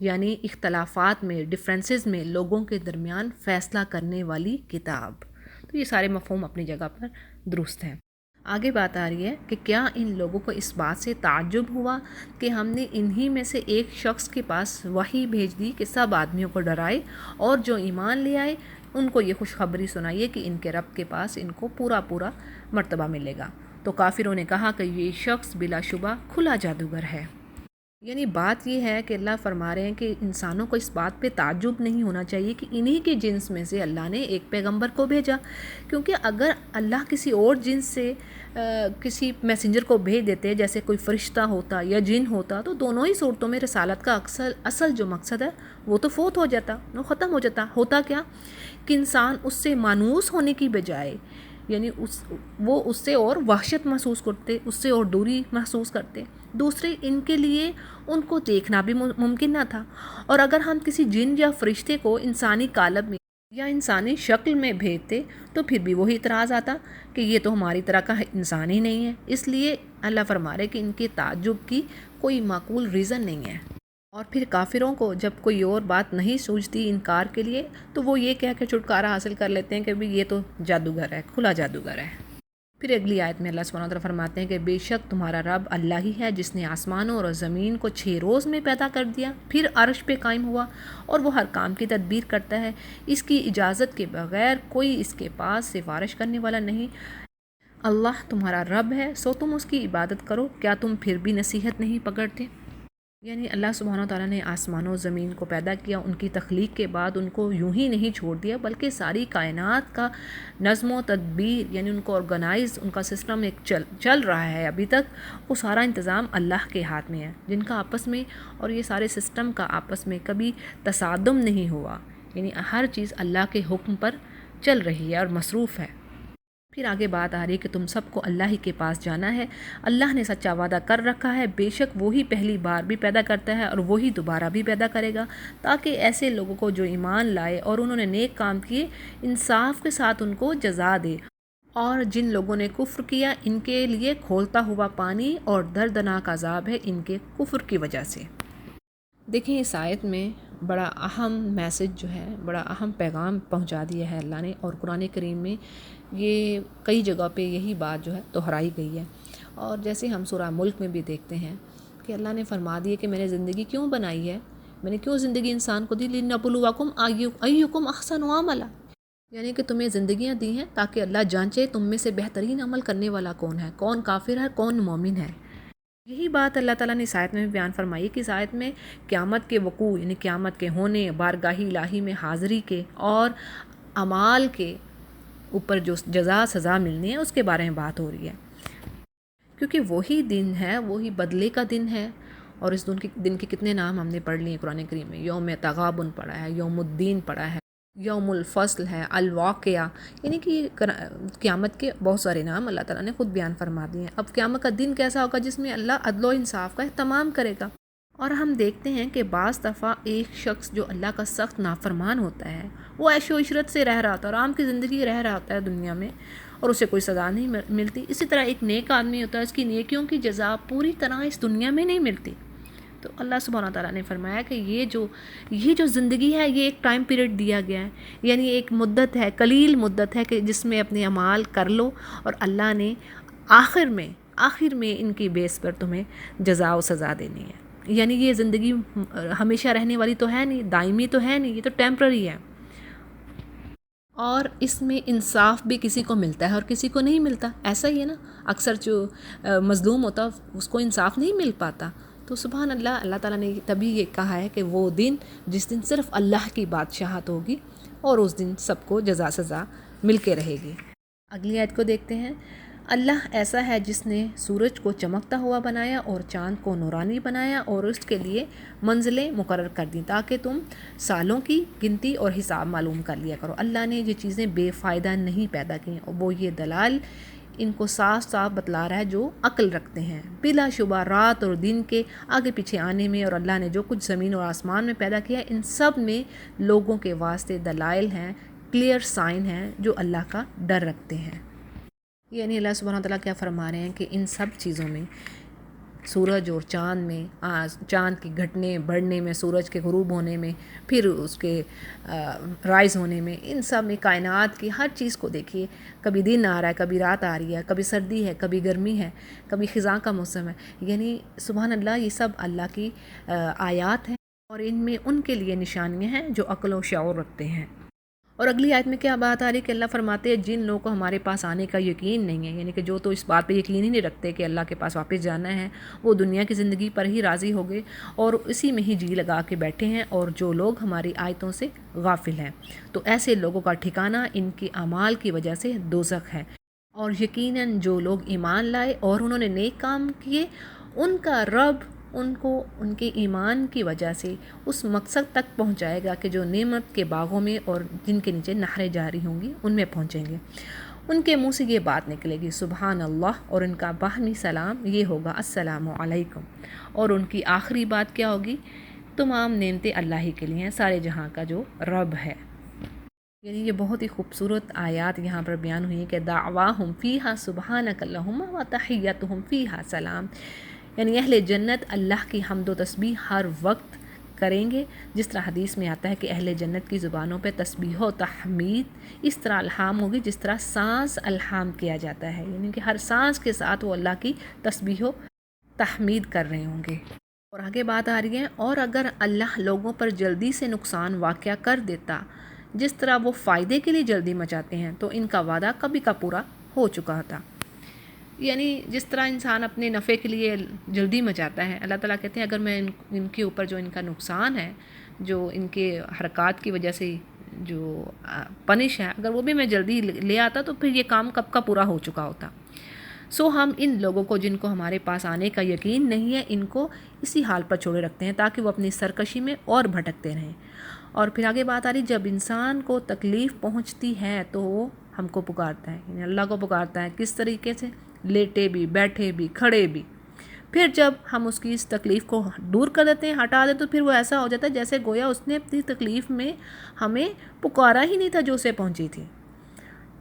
یعنی اختلافات میں، ڈفرینسز میں لوگوں کے درمیان فیصلہ کرنے والی کتاب۔ تو یہ سارے مفہوم اپنی جگہ پر درست ہیں۔ آگے بات آ رہی ہے کہ کیا ان لوگوں کو اس بات سے تعجب ہوا کہ ہم نے انہی میں سے ایک شخص کے پاس وحی بھیج دی کہ سب آدمیوں کو ڈرائے، اور جو ایمان لے آئے ان کو یہ خوشخبری سنائیے کہ ان کے رب کے پاس ان کو پورا مرتبہ ملے گا۔ تو کافروں نے کہا کہ یہ شخص بلا شبہ کھلا جادوگر ہے۔ یعنی بات یہ ہے کہ اللہ فرما رہے ہیں کہ انسانوں کو اس بات پہ تعجب نہیں ہونا چاہیے کہ انہی کے جنس میں سے اللہ نے ایک پیغمبر کو بھیجا، کیونکہ اگر اللہ کسی اور جنس سے کسی میسنجر کو بھیج دیتے، جیسے کوئی فرشتہ ہوتا یا جن ہوتا، تو دونوں ہی صورتوں میں رسالت کا اصل جو مقصد ہے وہ تو فوت ہو جاتا، وہ ختم ہو جاتا۔ ہوتا کیا کہ انسان اس سے مانوس ہونے کی بجائے، یعنی وہ اس سے اور وحشت محسوس کرتے، اس سے اور دوری محسوس کرتے۔ دوسرے ان کے لیے ان کو دیکھنا بھی ممکن نہ تھا، اور اگر ہم کسی جن یا فرشتے کو انسانی قالب میں یا انسانی شکل میں بھیجتے تو پھر بھی وہی اعتراض آتا کہ یہ تو ہماری طرح کا انسان ہی نہیں ہے۔ اس لیے اللہ فرما رہے کہ ان کے تعجب کی کوئی معقول ریزن نہیں ہے۔ اور پھر کافروں کو جب کوئی اور بات نہیں سوچتی انکار کے لیے، تو وہ یہ کہہ کے چھٹکارا حاصل کر لیتے ہیں کہ بھی یہ تو جادوگر ہے، کھلا جادوگر ہے۔ پھر اگلی آیت میں اللہ سبحانہ وتعالیٰ فرماتے ہیں کہ بے شک تمہارا رب اللہ ہی ہے جس نے آسمانوں اور زمین کو 6 روز میں پیدا کر دیا، پھر عرش پہ قائم ہوا، اور وہ ہر کام کی تدبیر کرتا ہے۔ اس کی اجازت کے بغیر کوئی اس کے پاس سفارش کرنے والا نہیں، اللہ تمہارا رب ہے، سو تم اس کی عبادت کرو، کیا تم پھر بھی نصیحت نہیں پکڑتے؟ یعنی اللہ سبحانہ وتعالیٰ نے آسمان و زمین کو پیدا کیا، ان کی تخلیق کے بعد ان کو یوں ہی نہیں چھوڑ دیا، بلکہ ساری کائنات کا نظم و تدبیر، یعنی ان کو آرگنائز، ان کا سسٹم ایک چل رہا ہے ابھی تک، وہ سارا انتظام اللہ کے ہاتھ میں ہے، جن کا آپس میں اور یہ سارے سسٹم کا آپس میں کبھی تصادم نہیں ہوا، یعنی ہر چیز اللہ کے حکم پر چل رہی ہے اور مصروف ہے۔ پھر آگے بات آ رہی ہے کہ تم سب کو اللہ ہی کے پاس جانا ہے، اللہ نے سچا وعدہ کر رکھا ہے، بے شک وہی پہلی بار بھی پیدا کرتا ہے اور وہی دوبارہ بھی پیدا کرے گا، تاکہ ایسے لوگوں کو جو ایمان لائے اور انہوں نے نیک کام کیے، انصاف کے ساتھ ان کو جزا دے، اور جن لوگوں نے کفر کیا ان کے لیے کھولتا ہوا پانی اور دردناک عذاب ہے ان کے کفر کی وجہ سے۔ دیکھیں اس آیت میں بڑا اہم میسج جو ہے، بڑا اہم پیغام پہنچا دیا ہے اللہ نے، اور قرآن کریم میں یہ کئی جگہ پہ یہی بات جو ہے دہرائی گئی ہے۔ اور جیسے ہم سورہ ملک میں بھی دیکھتے ہیں کہ اللہ نے فرما دیا کہ میں نے زندگی کیوں بنائی ہے، میں نے کیوں زندگی انسان کو دی، لِنَبْلُوَکُمْ أَیُّکُمْ أَحْسَنُ عَمَلًا، یعنی کہ تمہیں زندگیاں دی ہیں تاکہ اللہ جانچے تم میں سے بہترین عمل کرنے والا کون ہے، کون کافر ہے، کون مومن ہے۔ یہی بات اللہ تعالیٰ نے اس آیت میں بھی بیان فرمائی کہ اس آیت میں قیامت کے وقوع، یعنی قیامت کے ہونے، بارگاہ الہی میں حاضری کے اور اعمال کے اوپر جو جزا سزا ملنی ہے اس کے بارے میں بات ہو رہی ہے، کیونکہ وہی دن ہے، وہی بدلے کا دن ہے۔ اور اس دن کے کتنے نام ہم نے پڑھ لیے قرآن کریم میں، یوم تغابن پڑھا ہے، یوم الدین پڑھا ہے، یوم الفصل ہے، الواقعہ، یعنی کہ قیامت کے بہت سارے نام اللہ تعالیٰ نے خود بیان فرما دیے ہیں۔ اب قیامت کا دن کیسا ہوگا جس میں اللہ عدل و انصاف کا اہتمام کرے گا، اور ہم دیکھتے ہیں کہ بعض دفعہ ایک شخص جو اللہ کا سخت نافرمان ہوتا ہے، وہ عیش و عشرت سے رہ رہا ہوتا ہے، آرام کی زندگی رہ رہا ہوتا ہے دنیا میں، اور اسے کوئی سزا نہیں ملتی۔ اسی طرح ایک نیک آدمی ہوتا ہے، اس کی نیکیوں کی جزا پوری طرح اس دنیا میں نہیں ملتی۔ تو اللہ سبحانہ تعالیٰ نے فرمایا کہ یہ جو زندگی ہے یہ ایک ٹائم پیریڈ دیا گیا ہے، یعنی ایک مدت ہے، قلیل مدت ہے کہ جس میں اپنے اعمال کر لو، اور اللہ نے آخر میں ان کی بیس پر تمہیں جزا و سزا دینی ہے۔ یعنی یہ زندگی ہمیشہ رہنے والی تو ہے نہیں، دائمی تو ہے نہیں، یہ تو ٹیمپرری ہے، اور اس میں انصاف بھی کسی کو ملتا ہے اور کسی کو نہیں ملتا، ایسا ہی ہے نا، اکثر جو مظلوم ہوتا اس کو انصاف نہیں مل پاتا۔ تو سبحان اللہ، اللہ تعالیٰ نے تبھی یہ کہا ہے کہ وہ دن جس دن صرف اللہ کی بادشاہت ہوگی، اور اس دن سب کو جزا سزا مل کے رہے گی۔ اگلی آیت کو دیکھتے ہیں۔ اللہ ایسا ہے جس نے سورج کو چمکتا ہوا بنایا اور چاند کو نورانی بنایا، اور اس کے لیے منزلیں مقرر کر دیں تاکہ تم سالوں کی گنتی اور حساب معلوم کر لیا کرو۔ اللہ نے یہ چیزیں بے فائدہ نہیں پیدا کی، اور وہ یہ دلائل ان کو صاف صاف بتلا رہا ہے جو عقل رکھتے ہیں، بلا شبہ رات اور دن کے آگے پیچھے آنے میں، اور اللہ نے جو کچھ زمین اور آسمان میں پیدا کیا ان سب میں لوگوں کے واسطے دلائل ہیں، کلیئر سائن ہیں جو اللہ کا ڈر رکھتے ہیں۔ یعنی اللہ سبحانہ تعالیٰ کیا فرما رہے ہیں کہ ان سب چیزوں میں، سورج اور چاند میں، چاند کی گھٹنے بڑھنے میں، سورج کے غروب ہونے میں، پھر اس کے رائز ہونے میں، ان سب میں کائنات کی ہر چیز کو دیکھیے، کبھی دن آ رہا ہے، کبھی رات آ رہی ہے، کبھی سردی ہے، کبھی گرمی ہے، کبھی خزاں کا موسم ہے، یعنی سبحان اللہ یہ سب اللہ کی آیات ہیں، اور ان میں ان کے لیے نشانیاں ہیں جو عقل و شعور رکھتے ہیں۔ اور اگلی آیت میں کیا بات آ رہی ہے کہ اللہ فرماتے ہیں جن لوگوں کو ہمارے پاس آنے کا یقین نہیں ہے، یعنی کہ جو تو اس بات پہ یقین ہی نہیں رکھتے کہ اللہ کے پاس واپس جانا ہے، وہ دنیا کی زندگی پر ہی راضی ہو گئے اور اسی میں ہی جی لگا کے بیٹھے ہیں، اور جو لوگ ہماری آیتوں سے غافل ہیں تو ایسے لوگوں کا ٹھکانہ ان کے اعمال کی وجہ سے دوزخ ہے، اور یقیناً جو لوگ ایمان لائے اور انہوں نے نیک کام کیے ان کا رب ان کو ان کے ایمان کی وجہ سے اس مقصد تک پہنچائے گا کہ جو نعمت کے باغوں میں اور جن کے نیچے نہریں جاری ہوں گی ان میں پہنچیں گے۔ ان کے منہ سے یہ بات نکلے گی سبحان اللہ، اور ان کا باہمی سلام یہ ہوگا السلام علیکم، اور ان کی آخری بات کیا ہوگی، تمام نعمتیں اللہ ہی کے لیے ہیں، سارے جہاں کا جو رب ہے۔ یعنی یہ بہت ہی خوبصورت آیات یہاں پر بیان ہوئی کہ دعواہم فیہا سبحانک اللہم و تحیتہم فیہا سلام، یعنی اہل جنت اللہ کی حمد و تسبیح ہر وقت کریں گے، جس طرح حدیث میں آتا ہے کہ اہل جنت کی زبانوں پہ تسبیح و تحمید اس طرح الہام ہوگی جس طرح سانس الہام کیا جاتا ہے، یعنی کہ ہر سانس کے ساتھ وہ اللہ کی تسبیح و تحمید کر رہے ہوں گے۔ اور آگے بات آ رہی ہے، اور اگر اللہ لوگوں پر جلدی سے نقصان واقع کر دیتا جس طرح وہ فائدے کے لیے جلدی مچاتے ہیں تو ان کا وعدہ کبھی کا پورا ہو چکا تھا۔ یعنی جس طرح انسان اپنے نفع کے لیے جلدی مچاتا ہے، اللہ تعالیٰ کہتے ہیں اگر میں ان کے اوپر جو ان کا نقصان ہے، جو ان کے حرکات کی وجہ سے جو پنش ہے، اگر وہ بھی میں جلدی لے آتا تو پھر یہ کام کب کا پورا ہو چکا ہوتا۔ ہم ان لوگوں کو جن کو ہمارے پاس آنے کا یقین نہیں ہے، ان کو اسی حال پر چھوڑے رکھتے ہیں تاکہ وہ اپنی سرکشی میں اور بھٹکتے رہیں۔ اور پھر آگے بات آ رہی، جب انسان کو تکلیف پہنچتی ہے تو وہ ہم کو پکارتا ہے، یعنی اللہ کو پکارتا ہے۔ کس طریقے سے؟ لیٹے بھی، بیٹھے بھی، کھڑے بھی۔ پھر جب ہم اس کی اس تکلیف کو دور کر دیتے ہیں، ہٹا دیتے، تو پھر وہ ایسا ہو جاتا ہے جیسے گویا اس نے اپنی تکلیف میں ہمیں پکارا ہی نہیں تھا جو اسے پہنچی تھی۔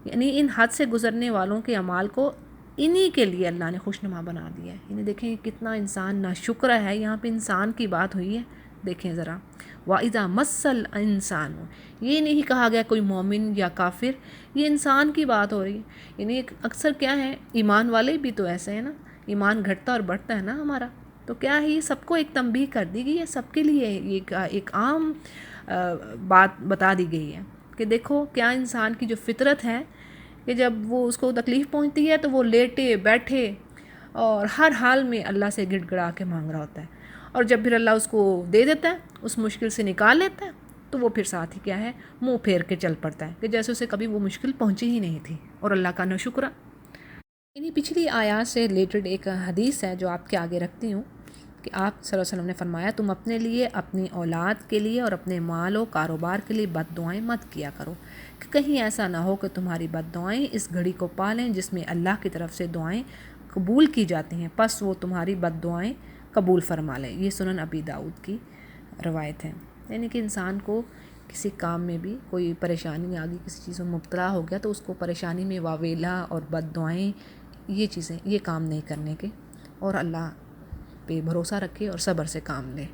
یعنی ان حد سے گزرنے والوں کے اعمال کو انہی کے لیے اللہ نے خوشنما بنا دیا ہے۔ یعنی دیکھیں کتنا انسان ناشکر ہے، یہاں پہ انسان کی بات ہوئی ہے، دیکھیں ذرا۔ وَإِذَا مَسَّ الْإِنسَانُ، یہ نہیں کہا گیا کوئی مومن یا کافر، یہ انسان کی بات ہو رہی ہے۔ یعنی اکثر کیا ہے، ایمان والے بھی تو ایسے ہیں نا، ایمان گھٹتا اور بڑھتا ہے نا ہمارا، تو کیا ہے یہ سب کو ایک تنبیہ کر دی گئی ہے، سب کے لیے یہ ایک عام بات بتا دی گئی ہے کہ دیکھو کیا انسان کی جو فطرت ہے کہ جب وہ اس کو تکلیف پہنچتی ہے تو وہ لیٹے بیٹھے اور ہر حال میں اللہ سے گڑ گڑا کے مانگ رہا ہوتا ہے، اور جب پھر اللہ اس کو دے دیتا ہے، اس مشکل سے نکال لیتا ہے، تو وہ پھر ساتھ ہی کیا ہے، منہ پھیر کے چل پڑتا ہے کہ جیسے اسے کبھی وہ مشکل پہنچی ہی نہیں تھی، اور اللہ کا ناشکرہ۔ انہی پچھلی آیات سے ریلیٹڈ ایک حدیث ہے جو آپ کے آگے رکھتی ہوں کہ آپ صلی اللہ علیہ وسلم نے فرمایا، تم اپنے لیے، اپنی اولاد کے لیے اور اپنے مال و کاروبار کے لیے بد دعائیں مت کیا کرو، کہ کہیں ایسا نہ ہو کہ تمہاری بد دعائیں اس گھڑی کو پالیں جس میں اللہ کی طرف سے دعائیں قبول کی جاتی ہیں، پس وہ تمہاری بد دعائیں قبول فرما لیں۔ یہ سنن ابی داؤد کی روایت ہے۔ یعنی کہ انسان کو کسی کام میں بھی کوئی پریشانی آ گئی، کسی چیز میں مبتلا ہو گیا، تو اس کو پریشانی میں واویلا اور بد دعائیں، یہ چیزیں، یہ کام نہیں کرنے کے، اور اللہ پہ بھروسہ رکھے اور صبر سے کام لے۔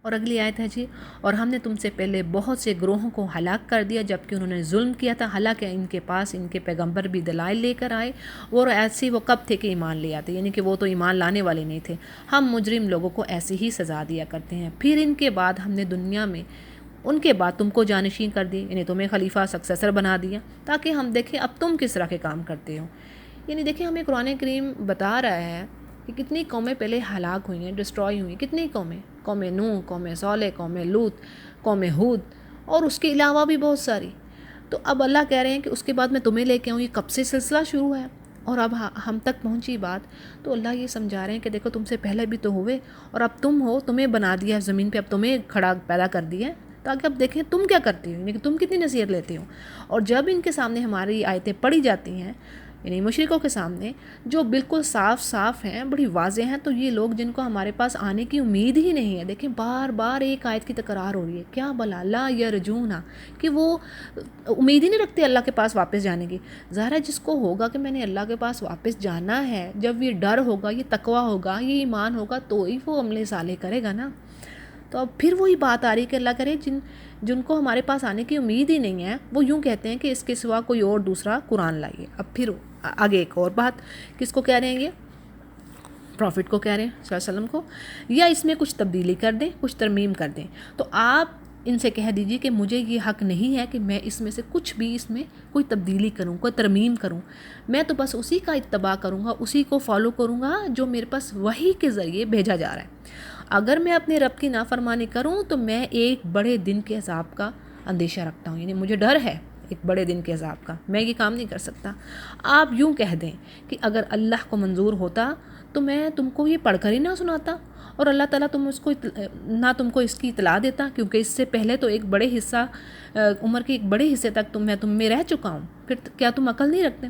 اور اگلی آیت ہے جی، اور ہم نے تم سے پہلے بہت سے گروہوں کو ہلاک کر دیا جبکہ انہوں نے ظلم کیا تھا، حالانکہ ان کے پاس ان کے پیغمبر بھی دلائل لے کر آئے، اور ایسے وہ کب تھے کہ ایمان لے آتے، یعنی کہ وہ تو ایمان لانے والے نہیں تھے۔ ہم مجرم لوگوں کو ایسی ہی سزا دیا کرتے ہیں۔ پھر ان کے بعد ہم نے دنیا میں ان کے بعد تم کو جانشین کر دی، یعنی تمہیں خلیفہ سکسیسر بنا دیا، تاکہ ہم دیکھیں اب تم کس طرح کے کام کرتے ہو۔ یعنی دیکھیں ہمیں قرآن کریم بتا رہا ہے کہ کتنی قومیں پہلے ہلاک ہوئی ہیں، ڈسٹرائی ہوئی ہیں، کتنی قومیں، قوم نوح، قوم صالح، قوم لوط، قوم ہود، اور اس کے علاوہ بھی بہت ساری۔ تو اب اللہ کہہ رہے ہیں کہ اس کے بعد میں تمہیں لے کے آؤں، یہ کب سے سلسلہ شروع ہے اور اب ہم تک پہنچی بات، تو اللہ یہ سمجھا رہے ہیں کہ دیکھو تم سے پہلے بھی تو ہوئے، اور اب تم ہو، تمہیں بنا دیا ہے زمین پہ، اب تمہیں کھڑا پیدا کر دیا ہے، تاکہ اب دیکھیں تم کیا کرتی ہو، یعنی کہ تم کتنی نصیحت لیتے ہو۔ اور جب ان کے سامنے ہماری آیتیں پڑھی جاتی ہیں، یعنی مشرکوں کے سامنے جو بالکل صاف صاف ہیں، بڑی واضح ہیں، تو یہ لوگ جن کو ہمارے پاس آنے کی امید ہی نہیں ہے، دیکھیں بار بار ایک آیت کی تکرار ہو رہی ہے، کیا بلا لا یرجونا، کہ وہ امید ہی نہیں رکھتے اللہ کے پاس واپس جانے کی۔ ظاہر ہے جس کو ہوگا کہ میں نے اللہ کے پاس واپس جانا ہے، جب یہ ڈر ہوگا، یہ تقویٰ ہوگا، یہ ایمان ہوگا، تو ہی وہ عمل صالح کرے گا نا۔ تو اب پھر وہی بات آ رہی کہ اللہ کرے جن کو ہمارے پاس آنے کی امید ہی نہیں ہے، وہ یوں کہتے ہیں کہ اس کے سوا کوئی اور دوسرا قرآن لائیے۔ اب پھر آگے ایک اور بات، کس کو کہہ رہے ہیں یہ؟ پروفٹ کو کہہ رہے ہیں صلی اللہ علیہ وسلم کو، یا اس میں کچھ تبدیلی کر دیں، کچھ ترمیم کر دیں۔ تو آپ ان سے کہہ دیجیے کہ مجھے یہ حق نہیں ہے کہ میں اس میں سے کچھ بھی، اس میں کوئی تبدیلی کروں، کوئی ترمیم کروں، میں تو بس اسی کا اتباع کروں گا، اسی کو فالو کروں گا جو میرے پاس وحی کے ذریعے بھیجا جا رہا ہے۔ اگر میں اپنے رب کی نافرمانی کروں تو میں ایک بڑے دن کے عذاب کا اندیشہ رکھتا ہوں، یعنی مجھے ڈر ہے ایک بڑے دن کے عذاب کا، میں یہ کام نہیں کر سکتا۔ آپ یوں کہہ دیں کہ اگر اللہ کو منظور ہوتا تو میں تم کو یہ پڑھ کر ہی نہ سناتا، اور اللہ تعالیٰ تم کو اس کی اطلاع دیتا، کیونکہ اس سے پہلے تو ایک بڑے حصہ عمر کے ایک بڑے حصے تک میں تم میں رہ چکا ہوں، پھر کیا تم عقل نہیں رکھتے؟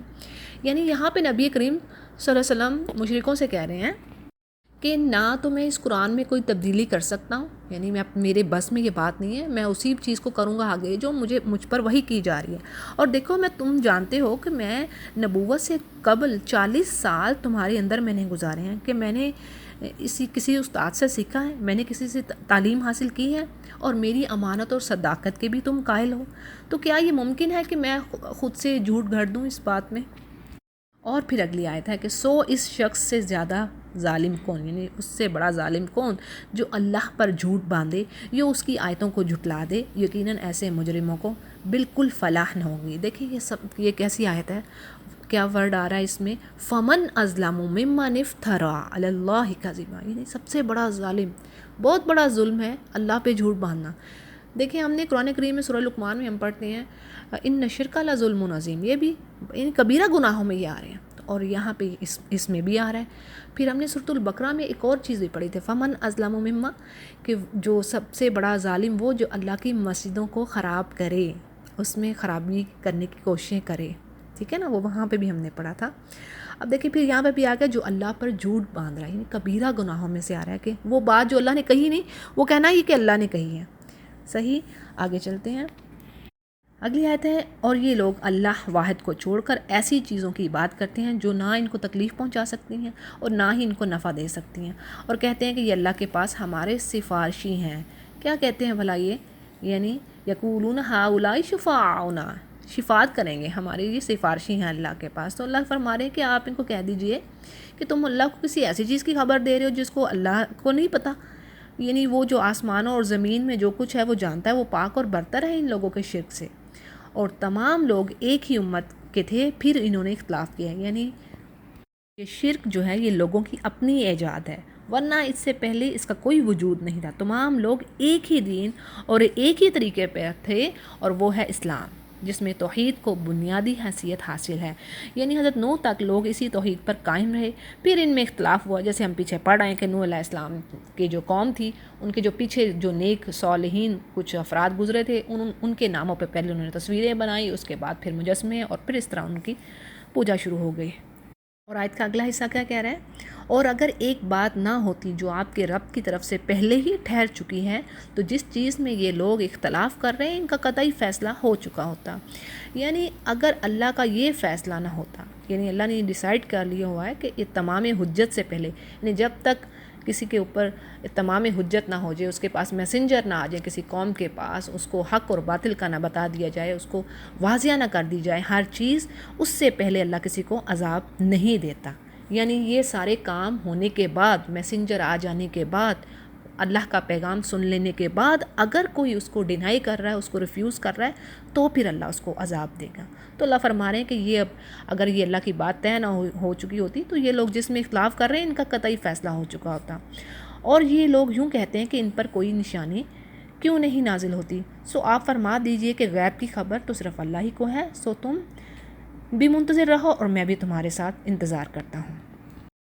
یعنی یہاں پہ نبی کریم صلی اللہ علیہ وسلم مشرکوں سے کہہ رہے ہیں کہ نہ تو میں اس قرآن میں کوئی تبدیلی کر سکتا ہوں، یعنی میرے بس میں یہ بات نہیں ہے، میں اسی چیز کو کروں گا آگے جو مجھ پر وحی کی جا رہی ہے۔ اور دیکھو تم جانتے ہو کہ میں نبوت سے قبل 40 سال تمہارے اندر میں نے گزارے ہیں، کہ میں نے کسی استاد سے سیکھا ہے، میں نے کسی سے تعلیم حاصل کی ہے، اور میری امانت اور صداقت کے بھی تم قائل ہو، تو کیا یہ ممکن ہے کہ میں خود سے جھوٹ گھڑ دوں اس بات میں؟ اور پھر اگلی آیت ہے کہ اس شخص سے زیادہ ظالم کون، یعنی اس سے بڑا ظالم کون جو اللہ پر جھوٹ باندھے یا اس کی آیتوں کو جھٹلا دے، یقیناً ایسے مجرموں کو بالکل فلاح نہ ہوگی۔ دیکھیں یہ کیسی آیت ہے، کیا ورڈ آ رہا ہے اس میں؟ فمن ازلم ممن افترا علی اللہ کذبا، یعنی سب سے بڑا ظالم، بہت بڑا ظلم ہے اللہ پہ جھوٹ باندھنا۔ دیکھیں ہم نے قرآن کریم میں سورہ لقمان میں ہم پڑھتے ہیں ان شرک لظلم عظیم، یہ بھی یعنی کبیرہ گناہوں میں یہ آ رہے ہیں، اور یہاں پہ اس میں بھی آ رہا ہے۔ پھر ہم نے سورۃ البقرہ میں ایک اور چیز بھی پڑھی تھی، فمن ازلم ممن، کہ جو سب سے بڑا ظالم وہ جو اللہ کی مسجدوں کو خراب کرے، اس میں خرابی کرنے کی کوششیں کرے، ٹھیک ہے نا، وہ وہاں پہ بھی ہم نے پڑھا تھا۔ اب دیکھیں پھر یہاں پہ بھی آ گیا جو اللہ پر جھوٹ باندھ رہا ہے، یعنی کبیرہ گناہوں میں سے آ رہا ہے کہ وہ بات جو اللہ نے کہی نہیں وہ کہنا ہی کہ اللہ نے کہی ہے۔ صحیح، آگے چلتے ہیں، اگلی آیت ہے، اور یہ لوگ اللہ واحد کو چھوڑ کر ایسی چیزوں کی بات کرتے ہیں جو نہ ان کو تکلیف پہنچا سکتی ہیں اور نہ ہی ان کو نفع دے سکتی ہیں، اور کہتے ہیں کہ یہ اللہ کے پاس ہمارے سفارشی ہیں۔ کیا کہتے ہیں بھلا یہ؟ یعنی یقولون ہؤلاء شفاعنا، شفاعت کریں گے، ہمارے یہ سفارشی ہیں اللہ کے پاس۔ تو اللہ فرما رہے ہیں کہ آپ ان کو کہہ دیجئے کہ تم اللہ کو کسی ایسی چیز کی خبر دے رہے ہو جس کو اللہ کو نہیں پتہ، یعنی وہ جو آسمانوں اور زمین میں جو کچھ ہے وہ جانتا ہے، وہ پاک اور برتر ہے ان لوگوں کے شرک سے۔ اور تمام لوگ ایک ہی امت کے تھے، پھر انہوں نے اختلاف کیا، یعنی یہ شرک جو ہے یہ لوگوں کی اپنی ایجاد ہے، ورنہ اس سے پہلے اس کا کوئی وجود نہیں تھا۔ تمام لوگ ایک ہی دین اور ایک ہی طریقے پہ تھے، اور وہ ہے اسلام، جس میں توحید کو بنیادی حیثیت حاصل ہے۔ یعنی حضرت نوح تک لوگ اسی توحید پر قائم رہے، پھر ان میں اختلاف ہوا، جیسے ہم پیچھے پڑھ رہے ہیں کہ نوح علیہ السلام کی جو قوم تھی، ان کے جو پیچھے جو نیک صالحین کچھ افراد گزرے تھے، ان کے ناموں پہ پہلے انہوں نے تصویریں بنائی، اس کے بعد پھر مجسمے، اور پھر اس طرح ان کی پوجا شروع ہو گئی۔ اور آیت کا اگلا حصہ کیا کہہ رہا ہے؟ اور اگر ایک بات نہ ہوتی جو آپ کے رب کی طرف سے پہلے ہی ٹھہر چکی ہے تو جس چیز میں یہ لوگ اختلاف کر رہے ہیں ان کا قطعی فیصلہ ہو چکا ہوتا۔ یعنی اگر اللہ کا یہ فیصلہ نہ ہوتا، یعنی اللہ نے ڈیسائیڈ کر لیا ہوا ہے کہ یہ تمام حجت سے پہلے، یعنی جب تک کسی کے اوپر تمام حجت نہ ہو جائے، اس کے پاس میسنجر نہ آ جائے کسی قوم کے پاس، اس کو حق اور باطل کا نہ بتا دیا جائے، اس کو واضح نہ کر دی جائے ہر چیز، اس سے پہلے اللہ کسی کو عذاب نہیں دیتا۔ یعنی یہ سارے کام ہونے کے بعد، میسنجر آ جانے کے بعد، اللہ کا پیغام سن لینے کے بعد اگر کوئی اس کو ڈینائی کر رہا ہے، اس کو ریفیوز کر رہا ہے، تو پھر اللہ اس کو عذاب دے گا۔ تو اللہ فرما رہے ہیں کہ یہ اب اگر یہ اللہ کی بات طے نہ ہو چکی ہوتی تو یہ لوگ جس میں اختلاف کر رہے ہیں ان کا قطعی فیصلہ ہو چکا ہوتا۔ اور یہ لوگ یوں کہتے ہیں کہ ان پر کوئی نشانی کیوں نہیں نازل ہوتی؟ سو آپ فرما دیجئے کہ غیب کی خبر تو صرف اللہ ہی کو ہے، سو تم بھی منتظر رہو اور میں بھی تمہارے ساتھ انتظار کرتا ہوں۔